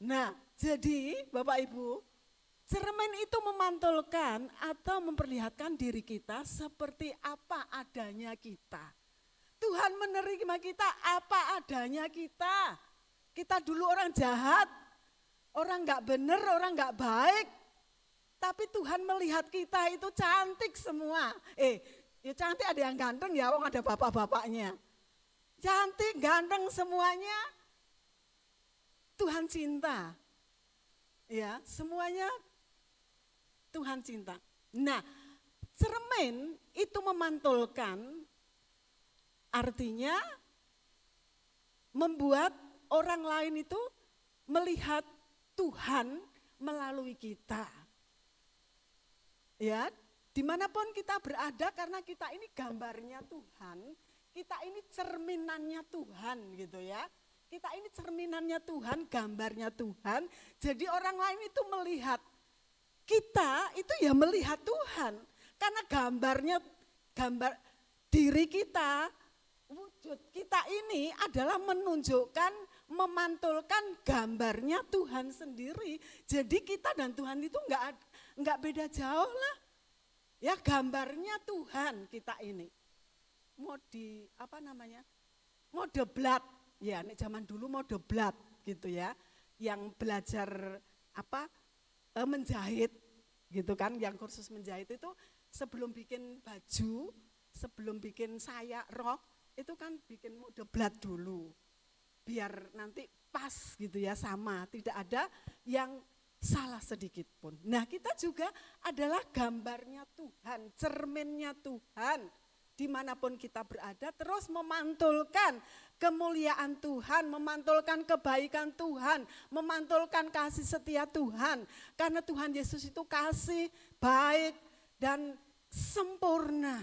Speaker 2: Nah, jadi Bapak Ibu, cermin itu memantulkan atau memperlihatkan diri kita seperti apa adanya kita. Tuhan menerima kita apa adanya kita. Kita dulu orang jahat, orang enggak benar, orang enggak baik. Tapi Tuhan melihat kita itu cantik semua. Ya cantik, ada yang ganteng ya, wong ada bapak-bapaknya. Cantik, ganteng semuanya. Tuhan cinta. Ya, semuanya Tuhan cinta. Nah, cermin itu memantulkan, artinya membuat orang lain itu melihat Tuhan melalui kita. Ya, dimanapun kita berada, karena kita ini gambarnya Tuhan, kita ini cerminannya Tuhan gitu ya. Kita ini cerminannya Tuhan, gambarnya Tuhan. Jadi orang lain itu melihat kita itu ya melihat Tuhan. Karena gambar diri kita, wujud kita ini adalah menunjukkan, memantulkan gambarnya Tuhan sendiri. Jadi kita dan Tuhan itu enggak beda jauh lah. Ya gambarnya Tuhan kita ini. Mode blat. Ya, nek zaman dulu mode blat gitu ya. Yang belajar menjahit gitu kan, yang kursus menjahit itu sebelum bikin baju, sebelum bikin sayak rok, itu kan bikin mode blat dulu. Biar nanti pas gitu ya, sama, tidak ada yang salah sedikit pun. Nah, kita juga adalah gambarnya Tuhan, cerminnya Tuhan. Dimanapun kita berada, terus memantulkan kemuliaan Tuhan, memantulkan kebaikan Tuhan, memantulkan kasih setia Tuhan. Karena Tuhan Yesus itu kasih, baik, dan sempurna.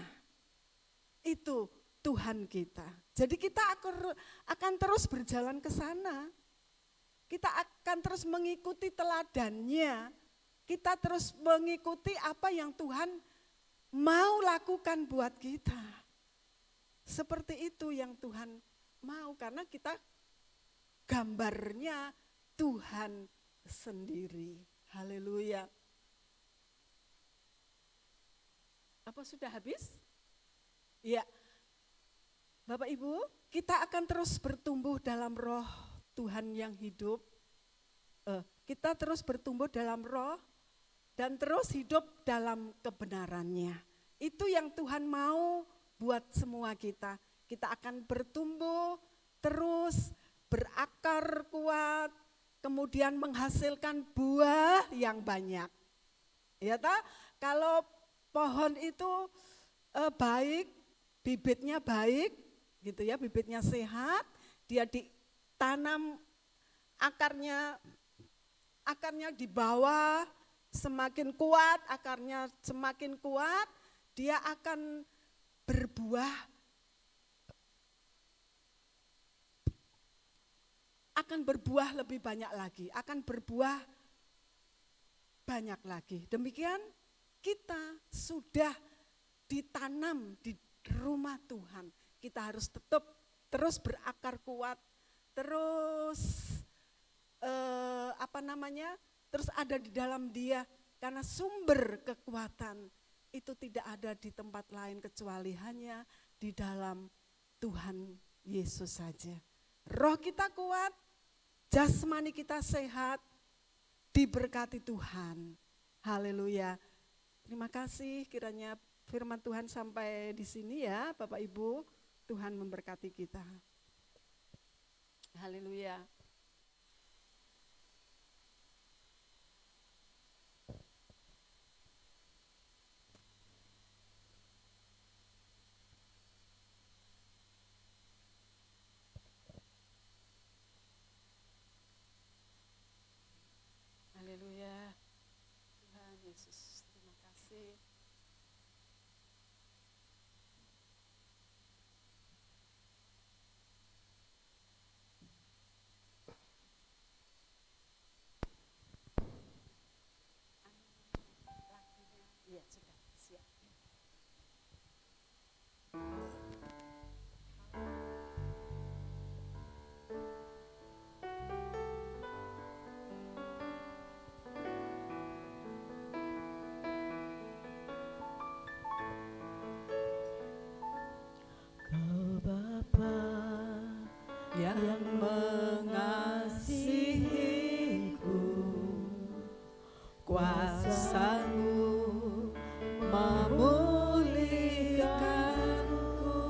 Speaker 2: Itu Tuhan kita. Jadi kita akan terus berjalan ke sana. Kita akan terus mengikuti teladannya. Kita terus mengikuti apa yang Tuhan mau lakukan buat kita. Seperti itu yang Tuhan mau, karena kita gambarnya Tuhan sendiri. Haleluya. Apa sudah habis? Ya, Bapak Ibu, kita akan terus bertumbuh dalam roh Tuhan yang hidup. Kita terus bertumbuh dalam roh dan terus hidup dalam kebenarannya. Itu yang Tuhan mau buat semua kita. Kita akan bertumbuh terus, berakar kuat, kemudian menghasilkan buah yang banyak. Ya toh, kalau pohon itu baik, bibitnya baik, gitu ya, bibitnya sehat, dia ditanam akarnya di bawah, semakin kuat, akarnya semakin kuat, dia akan berbuah lebih banyak lagi, akan berbuah banyak lagi. Demikian kita sudah ditanam di rumah Tuhan. Kita harus tetap terus berakar kuat, terus terus ada di dalam Dia, karena sumber kekuatan itu tidak ada di tempat lain kecuali hanya di dalam Tuhan Yesus saja. Roh kita kuat, jasmani kita sehat, diberkati Tuhan. Haleluya. Terima kasih, kiranya firman Tuhan sampai di sini ya Bapak Ibu. Tuhan memberkati kita. Haleluya. Haleluya. Tuhan Yesus, terima kasih. Iya, sudah siap.
Speaker 1: Kau Bapa
Speaker 2: Yang mengasihiku, kuasa-Mu memulihkanku,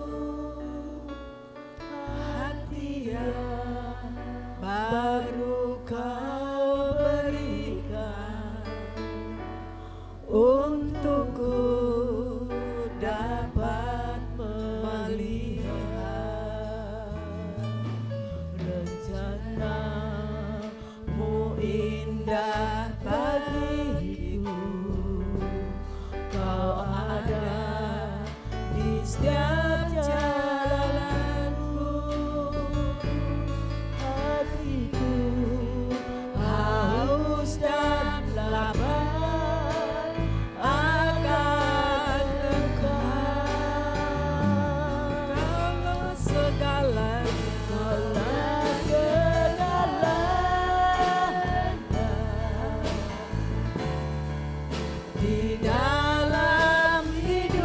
Speaker 2: hati yang baru Kau berikan untukku dapat melihat rencana-Mu indah bagiku. Kau ada di setiap jalanku, hatiku haus dan lapar akan Engkau. Kaulah segalanya, Kaulah segalanya di dalam hidupku.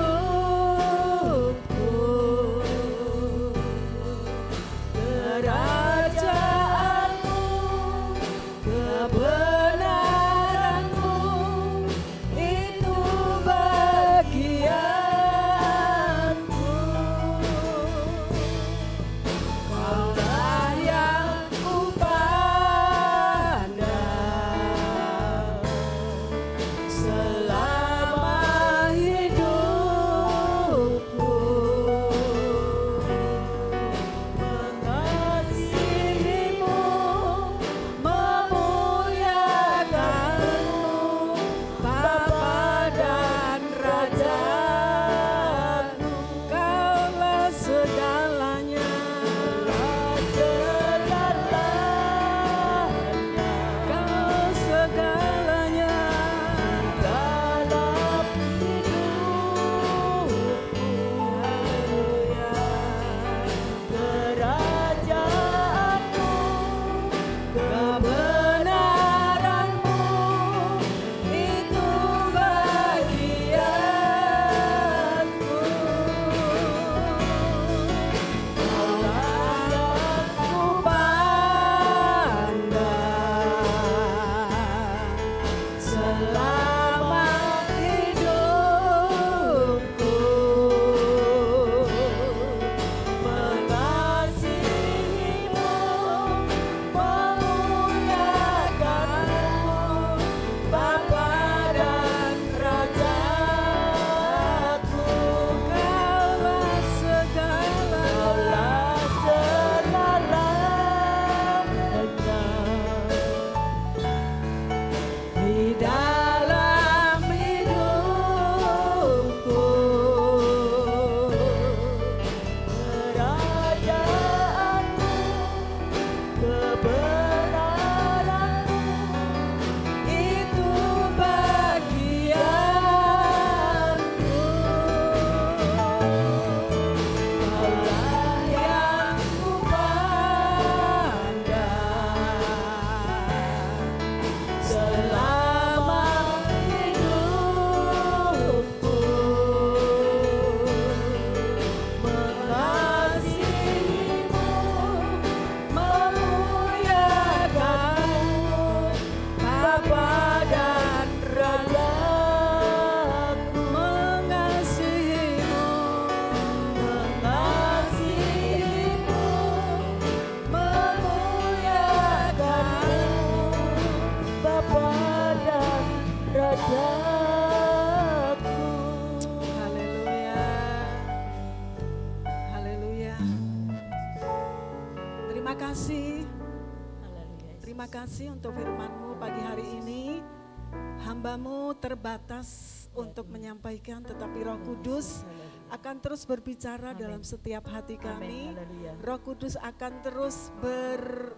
Speaker 2: kasih.
Speaker 1: Haleluya, Yesus.
Speaker 2: Terima kasih untuk firman-Mu pagi hari ini. Hamba-Mu terbatas untuk menyampaikan, tetapi Roh Kudus akan terus berbicara dalam setiap hati kami.
Speaker 1: Haleluya.
Speaker 2: Roh Kudus akan terus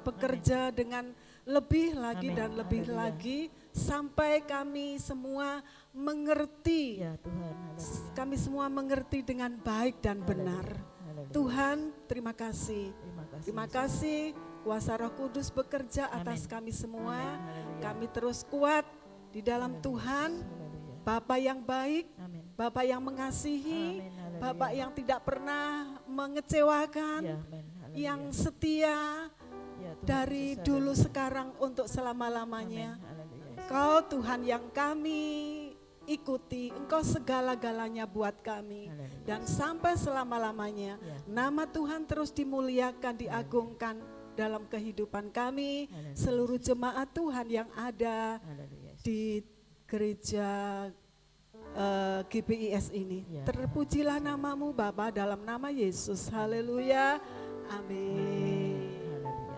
Speaker 2: bekerja dengan lebih lagi
Speaker 1: Amin.
Speaker 2: dan lebih
Speaker 1: Haleluya.
Speaker 2: lagi sampai kami semua mengerti.
Speaker 1: Ya Tuhan, haleluya.
Speaker 2: Kami semua mengerti dengan baik dan benar.
Speaker 1: Haleluya.
Speaker 2: Tuhan, terima kasih.
Speaker 1: Terima kasih.
Speaker 2: Terima kasih kuasa Roh Kudus bekerja atas
Speaker 1: Amin.
Speaker 2: kami semua.
Speaker 1: Amin. Haleluya.
Speaker 2: Kami terus kuat di dalam Tuhan.
Speaker 1: Haleluya.
Speaker 2: Bapa yang baik,
Speaker 1: Amin.
Speaker 2: Bapa yang mengasihi,
Speaker 1: Amin. Haleluya.
Speaker 2: Bapa yang tidak pernah mengecewakan,
Speaker 1: Ya, amin. Haleluya.
Speaker 2: yang setia
Speaker 1: Ya, Tuhan
Speaker 2: dari
Speaker 1: Yesus,
Speaker 2: dulu
Speaker 1: haleluya.
Speaker 2: sekarang untuk selama-lamanya.
Speaker 1: Amin. Haleluya, Yesus.
Speaker 2: Kau Tuhan yang kami ikuti, Engkau segala-galanya buat kami.
Speaker 1: Haleluya.
Speaker 2: Dan sampai selama-lamanya,
Speaker 1: Ya.
Speaker 2: nama Tuhan terus dimuliakan, diagungkan dalam kehidupan kami,
Speaker 1: Haleluya.
Speaker 2: seluruh jemaat Tuhan yang ada
Speaker 1: Haleluya, Yesus.
Speaker 2: di gereja GBIS ini.
Speaker 1: Ya.
Speaker 2: Terpujilah namamu Bapa dalam nama Yesus. Haleluya. Amin.
Speaker 1: Haleluya.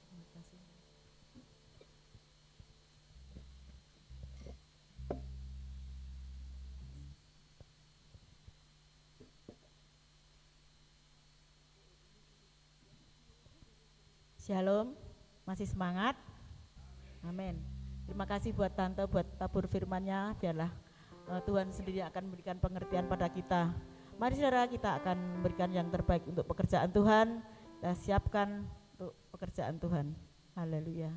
Speaker 1: Terima kasih. Shalom, masih semangat? Amin. Terima kasih buat Tante, buat tabur firman-Nya, biarlah Tuhan sendiri akan memberikan pengertian pada kita. Mari saudara, kita akan memberikan yang terbaik untuk pekerjaan Tuhan. Kita siapkan untuk pekerjaan Tuhan. Haleluya.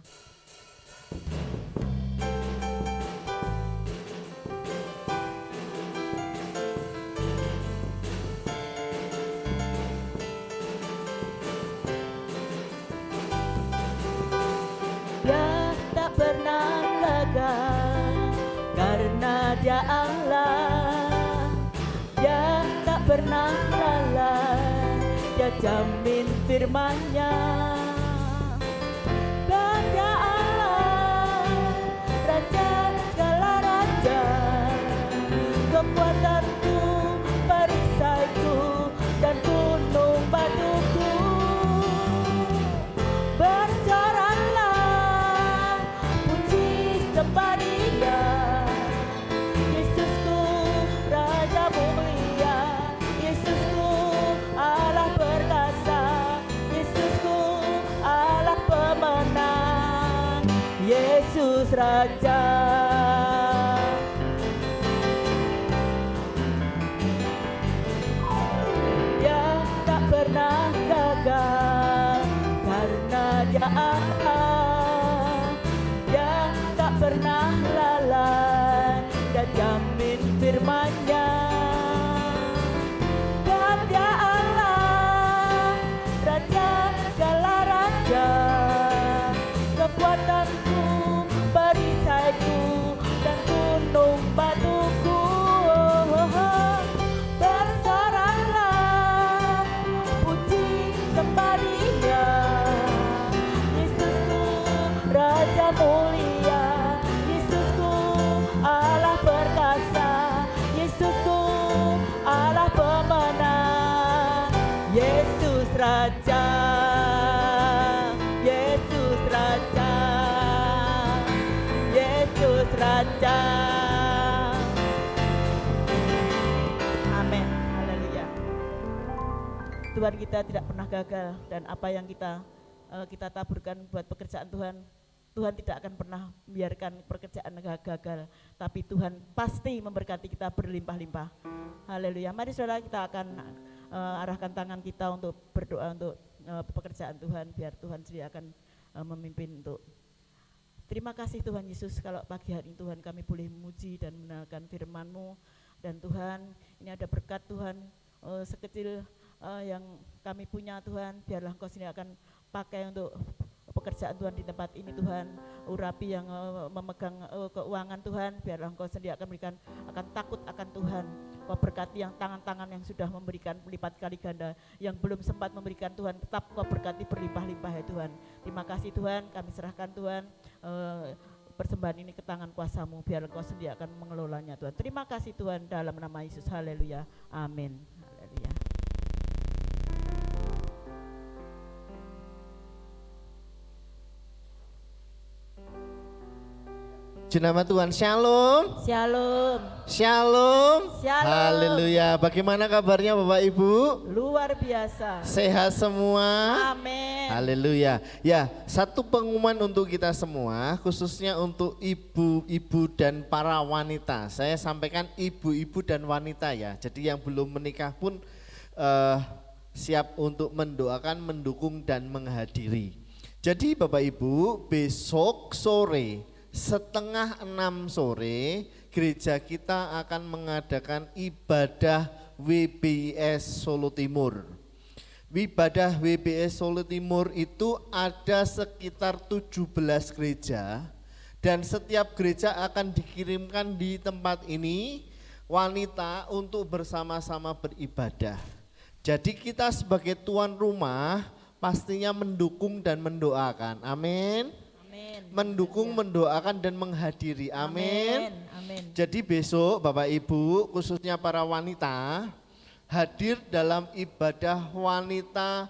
Speaker 1: Dia tak pernah gagal karena Dia Allah. Dia tak pernah lalai, Dia jamin firman-Nya. Dan Dia Allah, Raja segala raja, kekuatanku, perisaiku, dan gunung batuku. Bersoraklah, puji sembah Dia, Yesusku Raja mulia, Yesusku Allah perkasa, Yesusku Allah pemenang, Yesus Raja. Dia tak pernah gagal karena Dia Allah. Dia tak pernah lalai, Dia jamin firman-Nya. Dan Dia Allah, Raja segala raja, kekuatanku, perisaiku, dan gunung batuku. Bersoraklah, puji sembah Dia, Yesusku Raja mulia, Yesusku Allah perkasa, Yesusku Allah pemenang, Yesus Raja, Yesus Raja, Yesus Raja. Amin. Haleluya. Tuhan kita tidak pernah gagal, dan apa yang kita taburkan buat pekerjaan Tuhan, Tuhan tidak akan pernah membiarkan pekerjaan gagal, tapi Tuhan pasti memberkati kita berlimpah-limpah. Haleluya. Mari saudara, kita akan arahkan tangan kita untuk berdoa untuk pekerjaan Tuhan, biar Tuhan sendiri akan memimpin untuk. Terima kasih Tuhan Yesus, kalau pagi hari ini Tuhan kami boleh memuji dan mendengarkan firman-Mu. Dan Tuhan, ini ada berkat Tuhan, sekecil yang kami punya Tuhan, biarlah Engkau sendiri akan pakai untuk pekerjaan Tuhan di tempat ini Tuhan. Urapi yang memegang keuangan Tuhan, biarlah Engkau sendiri akan takut akan Tuhan. Kau berkati yang tangan-tangan yang sudah memberikan melipat kali ganda, yang belum sempat memberikan Tuhan, tetap Kau berkati berlimpah-limpah ya Tuhan. Terima kasih Tuhan, kami serahkan Tuhan persembahan ini ke tangan kuasa-Mu, biar Engkau sendiri akan mengelolanya Tuhan. Terima kasih Tuhan, dalam nama Yesus, haleluya, amin, haleluya.
Speaker 3: Puji nama Tuhan, shalom.
Speaker 1: Shalom.
Speaker 3: Shalom.
Speaker 1: Shalom.
Speaker 3: Haleluya. Bagaimana kabarnya Bapak Ibu?
Speaker 1: Luar biasa.
Speaker 3: Sehat semua?
Speaker 1: Amin.
Speaker 3: Haleluya. Ya, satu pengumuman untuk kita semua, khususnya untuk ibu-ibu dan para wanita. Saya sampaikan ibu-ibu dan wanita ya. Jadi yang belum menikah pun siap untuk mendoakan, mendukung dan menghadiri. Jadi Bapak Ibu, besok sore 5:30 sore gereja kita akan mengadakan ibadah WBS Solo Timur. Ibadah WBS Solo Timur itu ada sekitar 17 gereja dan setiap gereja akan dikirimkan di tempat ini wanita untuk bersama-sama beribadah. Jadi kita sebagai tuan rumah pastinya mendukung dan mendoakan. Amin. Mendukung, mendoakan dan menghadiri. Amin.
Speaker 1: Amin.
Speaker 3: Jadi besok Bapak Ibu, khususnya para wanita, hadir dalam ibadah wanita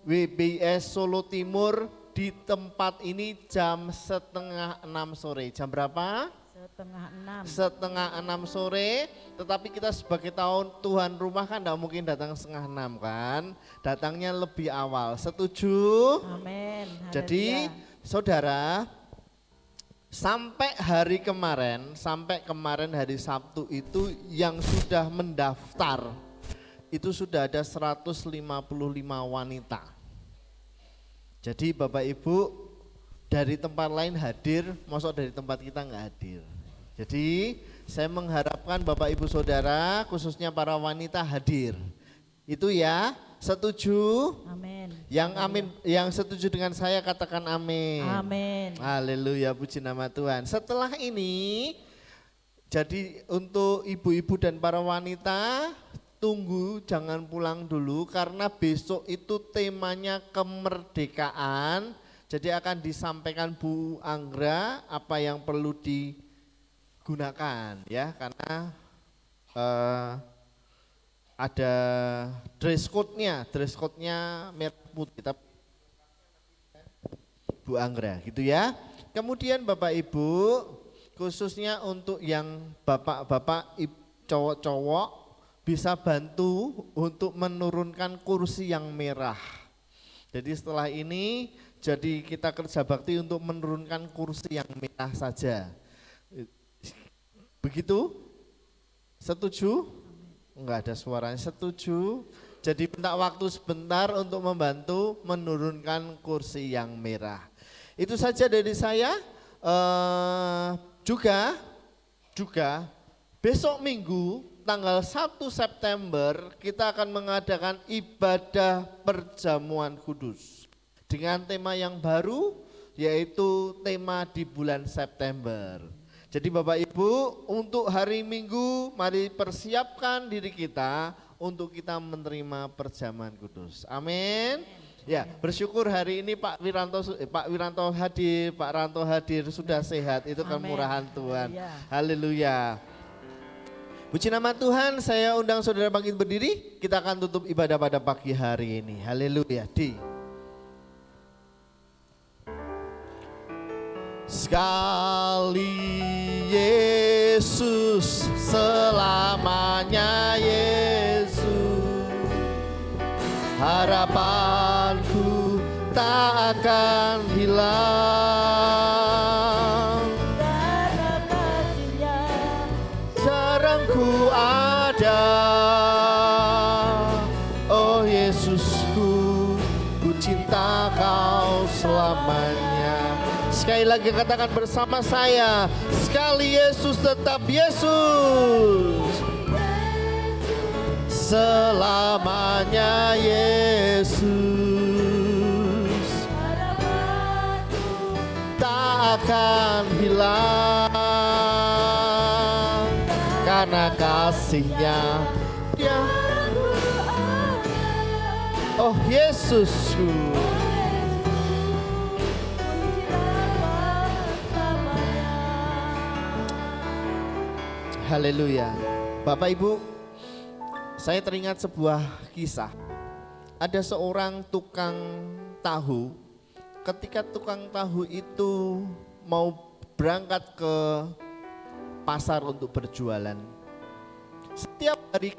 Speaker 3: WBS Solo Timur di tempat ini jam 5:30 sore. Jam berapa?
Speaker 1: 5:30.
Speaker 3: 5:30 sore. Tetapi kita sebagai tuan rumah kan tidak mungkin datang 5:30 kan, datangnya lebih awal. Setuju?
Speaker 1: Amin.
Speaker 3: Jadi saudara, sampai kemarin hari Sabtu itu yang sudah mendaftar itu sudah ada 155 wanita. Jadi Bapak Ibu dari tempat lain hadir, masuk dari tempat kita nggak hadir. Jadi saya mengharapkan Bapak Ibu Saudara, khususnya para wanita hadir. Itu ya, setuju?
Speaker 1: Amin.
Speaker 3: Yang amin, yang setuju dengan saya katakan amin.
Speaker 1: Amin.
Speaker 3: Haleluya, puji nama Tuhan. Setelah ini, jadi untuk ibu-ibu dan para wanita, tunggu jangan pulang dulu karena besok itu temanya kemerdekaan. Jadi akan disampaikan Bu Anggra apa yang perlu digunakan ya, karena ada dress code-nya merah putih, tapi Bu Anggra gitu ya. Kemudian Bapak Ibu, khususnya untuk yang bapak-bapak, cowok-cowok bisa bantu untuk menurunkan kursi yang merah. Jadi setelah ini, jadi kita kerja bakti untuk menurunkan kursi yang merah saja. Begitu? Setuju? Enggak ada suaranya, setuju. Jadi minta waktu sebentar untuk membantu menurunkan kursi yang merah. Itu saja dari saya. Juga besok Minggu tanggal 1 September kita akan mengadakan ibadah perjamuan kudus dengan tema yang baru, yaitu tema di bulan September. Jadi Bapak Ibu, untuk hari Minggu mari persiapkan diri kita untuk kita menerima perjamuan kudus. Amin. Ya, bersyukur hari ini Pak Wiranto hadir, Pak Ranto hadir, sudah sehat, itu kemurahan Tuhan. Haleluya. Puji nama Tuhan, saya undang saudara bangkit berdiri, kita akan tutup ibadah pada pagi hari ini. Haleluya. Sekali Yesus, selamanya Yesus, harapanku tak akan hilang.
Speaker 1: Karena kasih-Nya
Speaker 3: Jarang ku ada, oh Yesusku, ku cinta Kau selamanya. Sekali lagi katakan bersama saya, sekali Yesus tetap Yesus, selamanya Yesus, tak akan hilang karena kasih-Nya Dia. Oh Yesusku, Haleluya. Bapak Ibu, saya teringat sebuah kisah. Ada seorang tukang tahu. Ketika tukang tahu itu mau berangkat ke pasar untuk berjualan. Setiap hari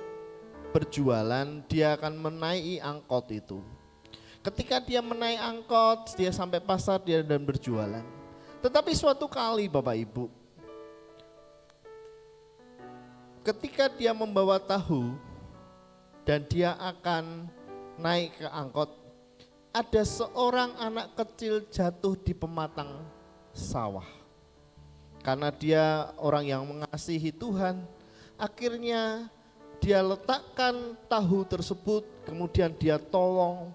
Speaker 3: berjualan dia akan menaiki angkot itu. Ketika dia menaik angkot, dia sampai pasar, dia dan berjualan. Tetapi suatu kali Bapak Ibu, ketika dia membawa tahu dan dia akan naik ke angkot, ada seorang anak kecil jatuh di pematang sawah. Karena dia orang yang mengasihi Tuhan, akhirnya dia letakkan tahu tersebut, kemudian dia tolong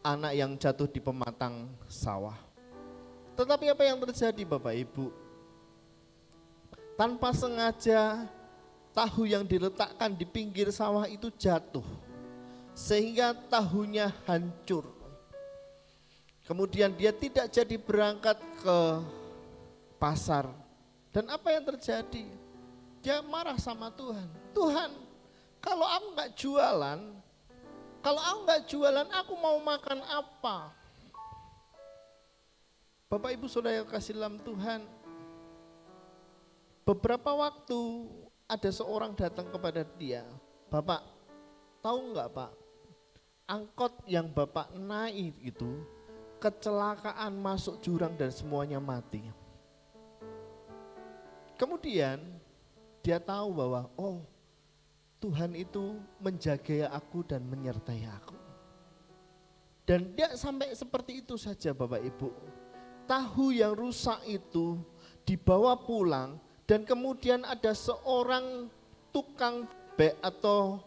Speaker 3: anak yang jatuh di pematang sawah. Tetapi apa yang terjadi Bapak Ibu? Tanpa sengaja tahu yang diletakkan di pinggir sawah itu jatuh, sehingga tahunya hancur. Kemudian dia tidak jadi berangkat ke pasar. Dan apa yang terjadi? Dia marah sama Tuhan. Tuhan, kalau aku nggak jualan, aku mau makan apa? Bapak Ibu Saudara yang kasih dalam Tuhan, beberapa waktu ada seorang datang kepada dia. Bapak, tahu nggak Pak, angkot yang Bapak naik itu kecelakaan masuk jurang dan semuanya mati. Kemudian dia tahu bahwa Tuhan itu menjaga aku dan menyertai aku. Dan dia sampai seperti itu saja Bapak Ibu. Tahu yang rusak itu dibawa pulang dan kemudian ada seorang tukang bebek atau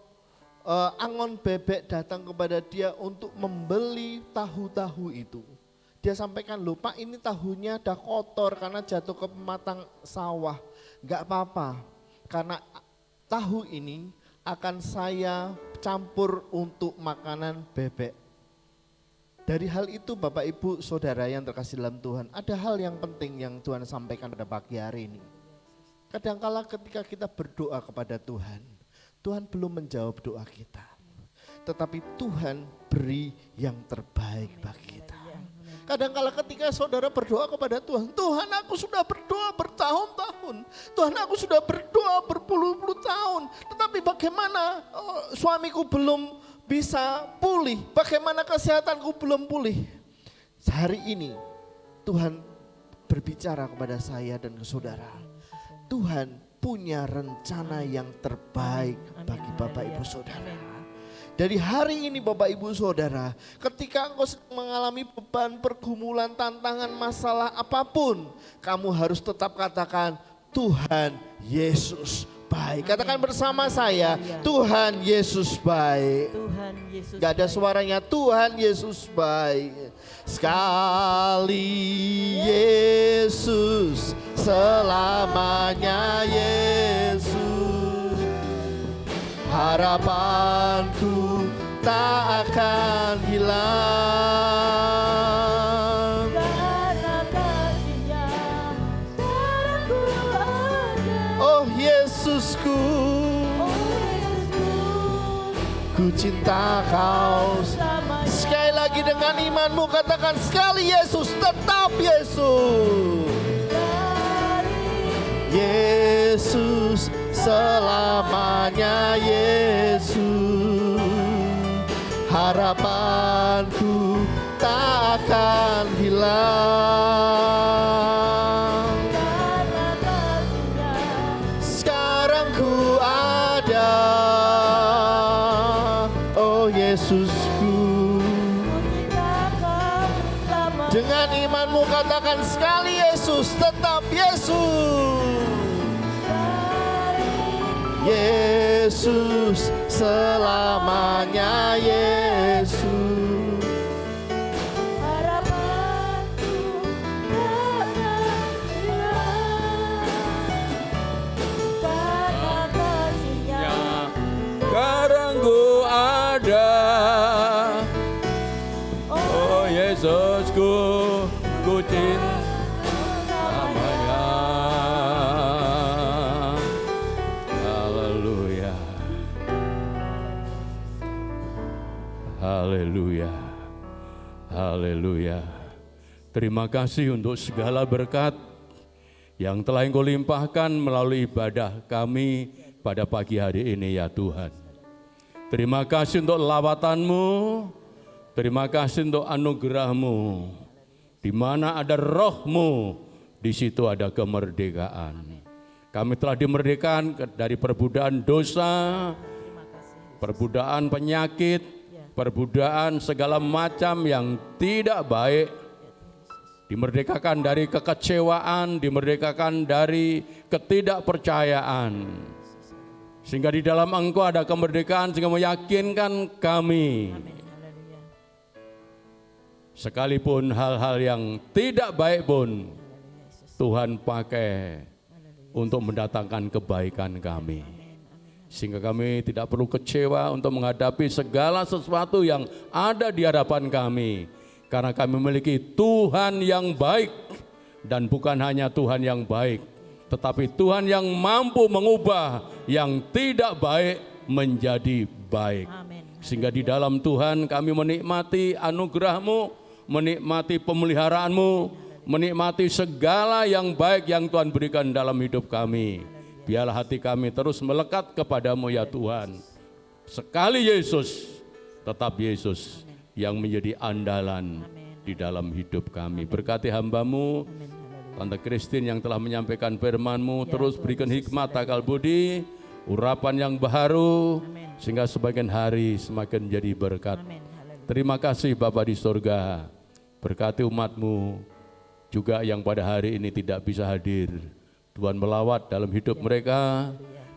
Speaker 3: angon bebek datang kepada dia untuk membeli tahu-tahu itu. Dia sampaikan, loh Pak, ini tahunya udah kotor karena jatuh ke pematang sawah. Enggak apa-apa, karena tahu ini akan saya campur untuk makanan bebek. Dari hal itu Bapak Ibu Saudara yang terkasih dalam Tuhan, ada hal yang penting yang Tuhan sampaikan pada pagi hari ini. Kadangkala ketika kita berdoa kepada Tuhan, Tuhan belum menjawab doa kita. Tetapi Tuhan beri yang terbaik bagi kita. Kadangkala ketika saudara berdoa kepada Tuhan, Tuhan aku sudah berdoa bertahun-tahun, Tuhan aku sudah berdoa berpuluh-puluh tahun, tetapi bagaimana suamiku belum bisa pulih, bagaimana kesehatanku belum pulih. Hari ini Tuhan berbicara kepada saya dan ke saudara, Tuhan punya rencana yang terbaik bagi Bapak Ibu Saudara. Dari hari ini Bapak Ibu Saudara, ketika engkau sedang mengalami beban, pergumulan, tantangan, masalah apapun, kamu harus tetap katakan Tuhan Yesus baik. Katakan bersama saya, Tuhan Yesus baik.
Speaker 1: Tuhan Yesus
Speaker 3: Gak ada
Speaker 1: baik.
Speaker 3: suaranya, Tuhan Yesus baik. Sekali Yesus, selamanya Yesus. Harapanku tak akan hilang.
Speaker 1: Karena kasih-Nya padaku ada.
Speaker 3: Oh Yesusku,
Speaker 1: Oh Yesusku,
Speaker 3: ku cinta kau.
Speaker 1: selamanya.
Speaker 3: Sekali lagi dengan imanmu katakan sekali Yesus, tetap Yesus. Yesus, selamanya Yesus. Harapanku tak akan hilang.
Speaker 1: Karena kasih-Nya
Speaker 3: Sekarang ku ada, oh Yesusku.
Speaker 1: ku cinta Kau selamanya.
Speaker 3: Dengan imanmu katakan sekali Yesus, tetap Yesus. Yesus, selamanya Yesus.
Speaker 1: Harapanku takkan hilang. Karena kasih-Nya
Speaker 4: Sekarang ku ada, oh Yesusku, ku cinta selamanya. Haleluya. Haleluya. Terima kasih untuk segala berkat yang telah Engkau limpahkan melalui ibadah kami pada pagi hari ini ya Tuhan. Terima kasih untuk lawatan-Mu, terima kasih untuk anugerah-Mu. Di mana ada Roh-Mu, di situ ada kemerdekaan. Kami telah dimerdekakan dari perbudakan dosa, perbudakan penyakit, perbudakan segala macam yang tidak baik. Dimerdekakan dari kekecewaan, dimerdekakan dari ketidakpercayaan. Sehingga di dalam Engkau ada kemerdekaan sehingga meyakinkan kami. Sekalipun hal-hal yang tidak baik pun Tuhan pakai untuk mendatangkan kebaikan kami. Sehingga kami tidak perlu kecewa untuk menghadapi segala sesuatu yang ada di hadapan kami. Karena kami memiliki Tuhan yang baik. Dan bukan hanya Tuhan yang baik, tetapi Tuhan yang mampu mengubah yang tidak baik menjadi baik. Sehingga di dalam Tuhan kami menikmati anugerah-Mu, menikmati pemeliharaanmu, menikmati segala yang baik yang Tuhan berikan dalam hidup kami. Biarlah hati kami terus melekat kepadamu ya Tuhan. Sekali Yesus, tetap Yesus yang menjadi andalan di dalam hidup kami. Berkati hamba-Mu, Tante Christine yang telah menyampaikan firman-Mu, terus berikan hikmat, akal budi, urapan yang baharu, sehingga sebagian hari semakin menjadi berkat. Terima kasih Bapa di surga, berkati umat-Mu juga yang pada hari ini tidak bisa hadir. Tuhan melawat dalam hidup mereka.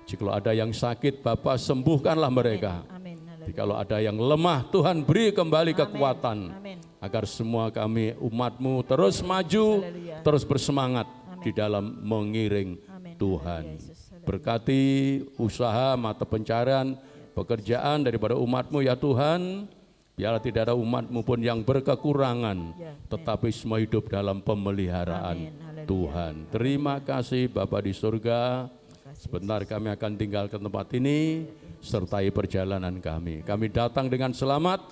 Speaker 4: Jikalau ada yang sakit, Bapa sembuhkanlah mereka. Jikalau ada yang lemah, Tuhan beri kembali kekuatan. Agar semua kami umat-Mu terus maju, terus bersemangat di dalam mengiring Tuhan. Berkati usaha, mata pencarian, pekerjaan daripada umat-Mu ya Tuhan. Biarlah tidak ada umat-Mu pun yang berkekurangan, tetapi semua hidup dalam pemeliharaan Tuhan. Terima kasih Bapa di surga. Sebentar kami akan tinggal ke tempat ini, sertai perjalanan kami. Kami datang dengan selamat,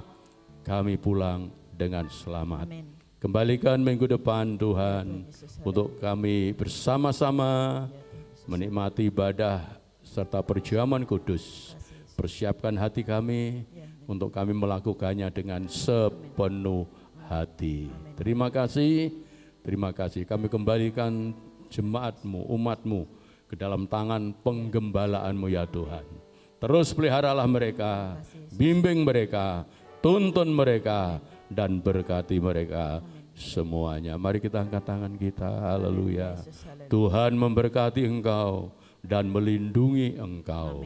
Speaker 4: kami pulang dengan selamat. Kembalikan minggu depan Tuhan, untuk kami bersama-sama menikmati ibadah serta perjamuan kudus. Persiapkan hati kami untuk kami melakukannya dengan sepenuh hati. Terima kasih, terima kasih. Kami kembalikan jemaat-Mu, umat-Mu ke dalam tangan penggembalaan-Mu ya Tuhan. Terus peliharalah mereka, bimbing mereka, tuntun mereka, dan berkati mereka semuanya. Mari kita angkat tangan kita, haleluya. Tuhan memberkati engkau dan melindungi engkau.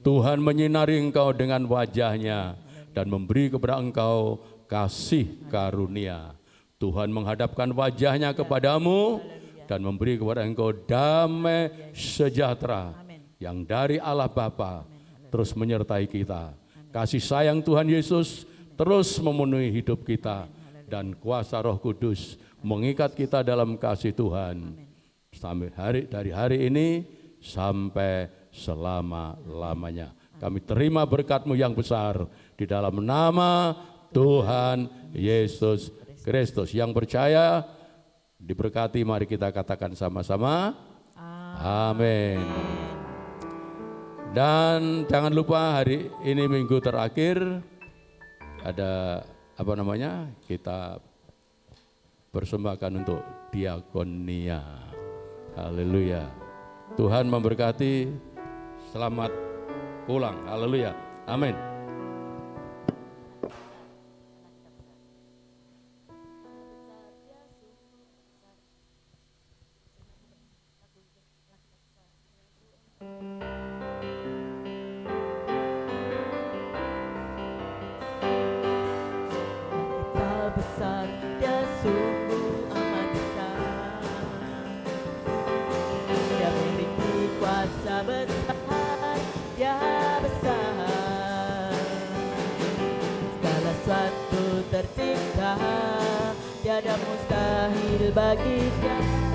Speaker 4: Tuhan menyinari engkau dengan wajahnya dan memberi kepada engkau kasih karunia. Tuhan menghadapkan wajahnya kepadamu dan memberi kepada engkau damai sejahtera yang dari Allah Bapa terus menyertai kita. Kasih sayang Tuhan Yesus terus memenuhi hidup kita dan kuasa Roh Kudus mengikat kita dalam kasih Tuhan sampai dari hari ini sampai selama-lamanya. Kami terima berkat-Mu yang besar di dalam nama Tuhan Yesus Kristus. Yang percaya diberkati, mari kita katakan sama-sama amin. Dan jangan lupa hari ini minggu terakhir ada kita persembahkan untuk diakonia. Haleluya. Tuhan memberkati. Selamat pulang. Haleluya. Amin.
Speaker 1: Besar, Dia sungguh amat besar. Dia memiliki kuasa besar, Dia besar. Segala sesuatu tercipta, tiada mustahil bagi Dia.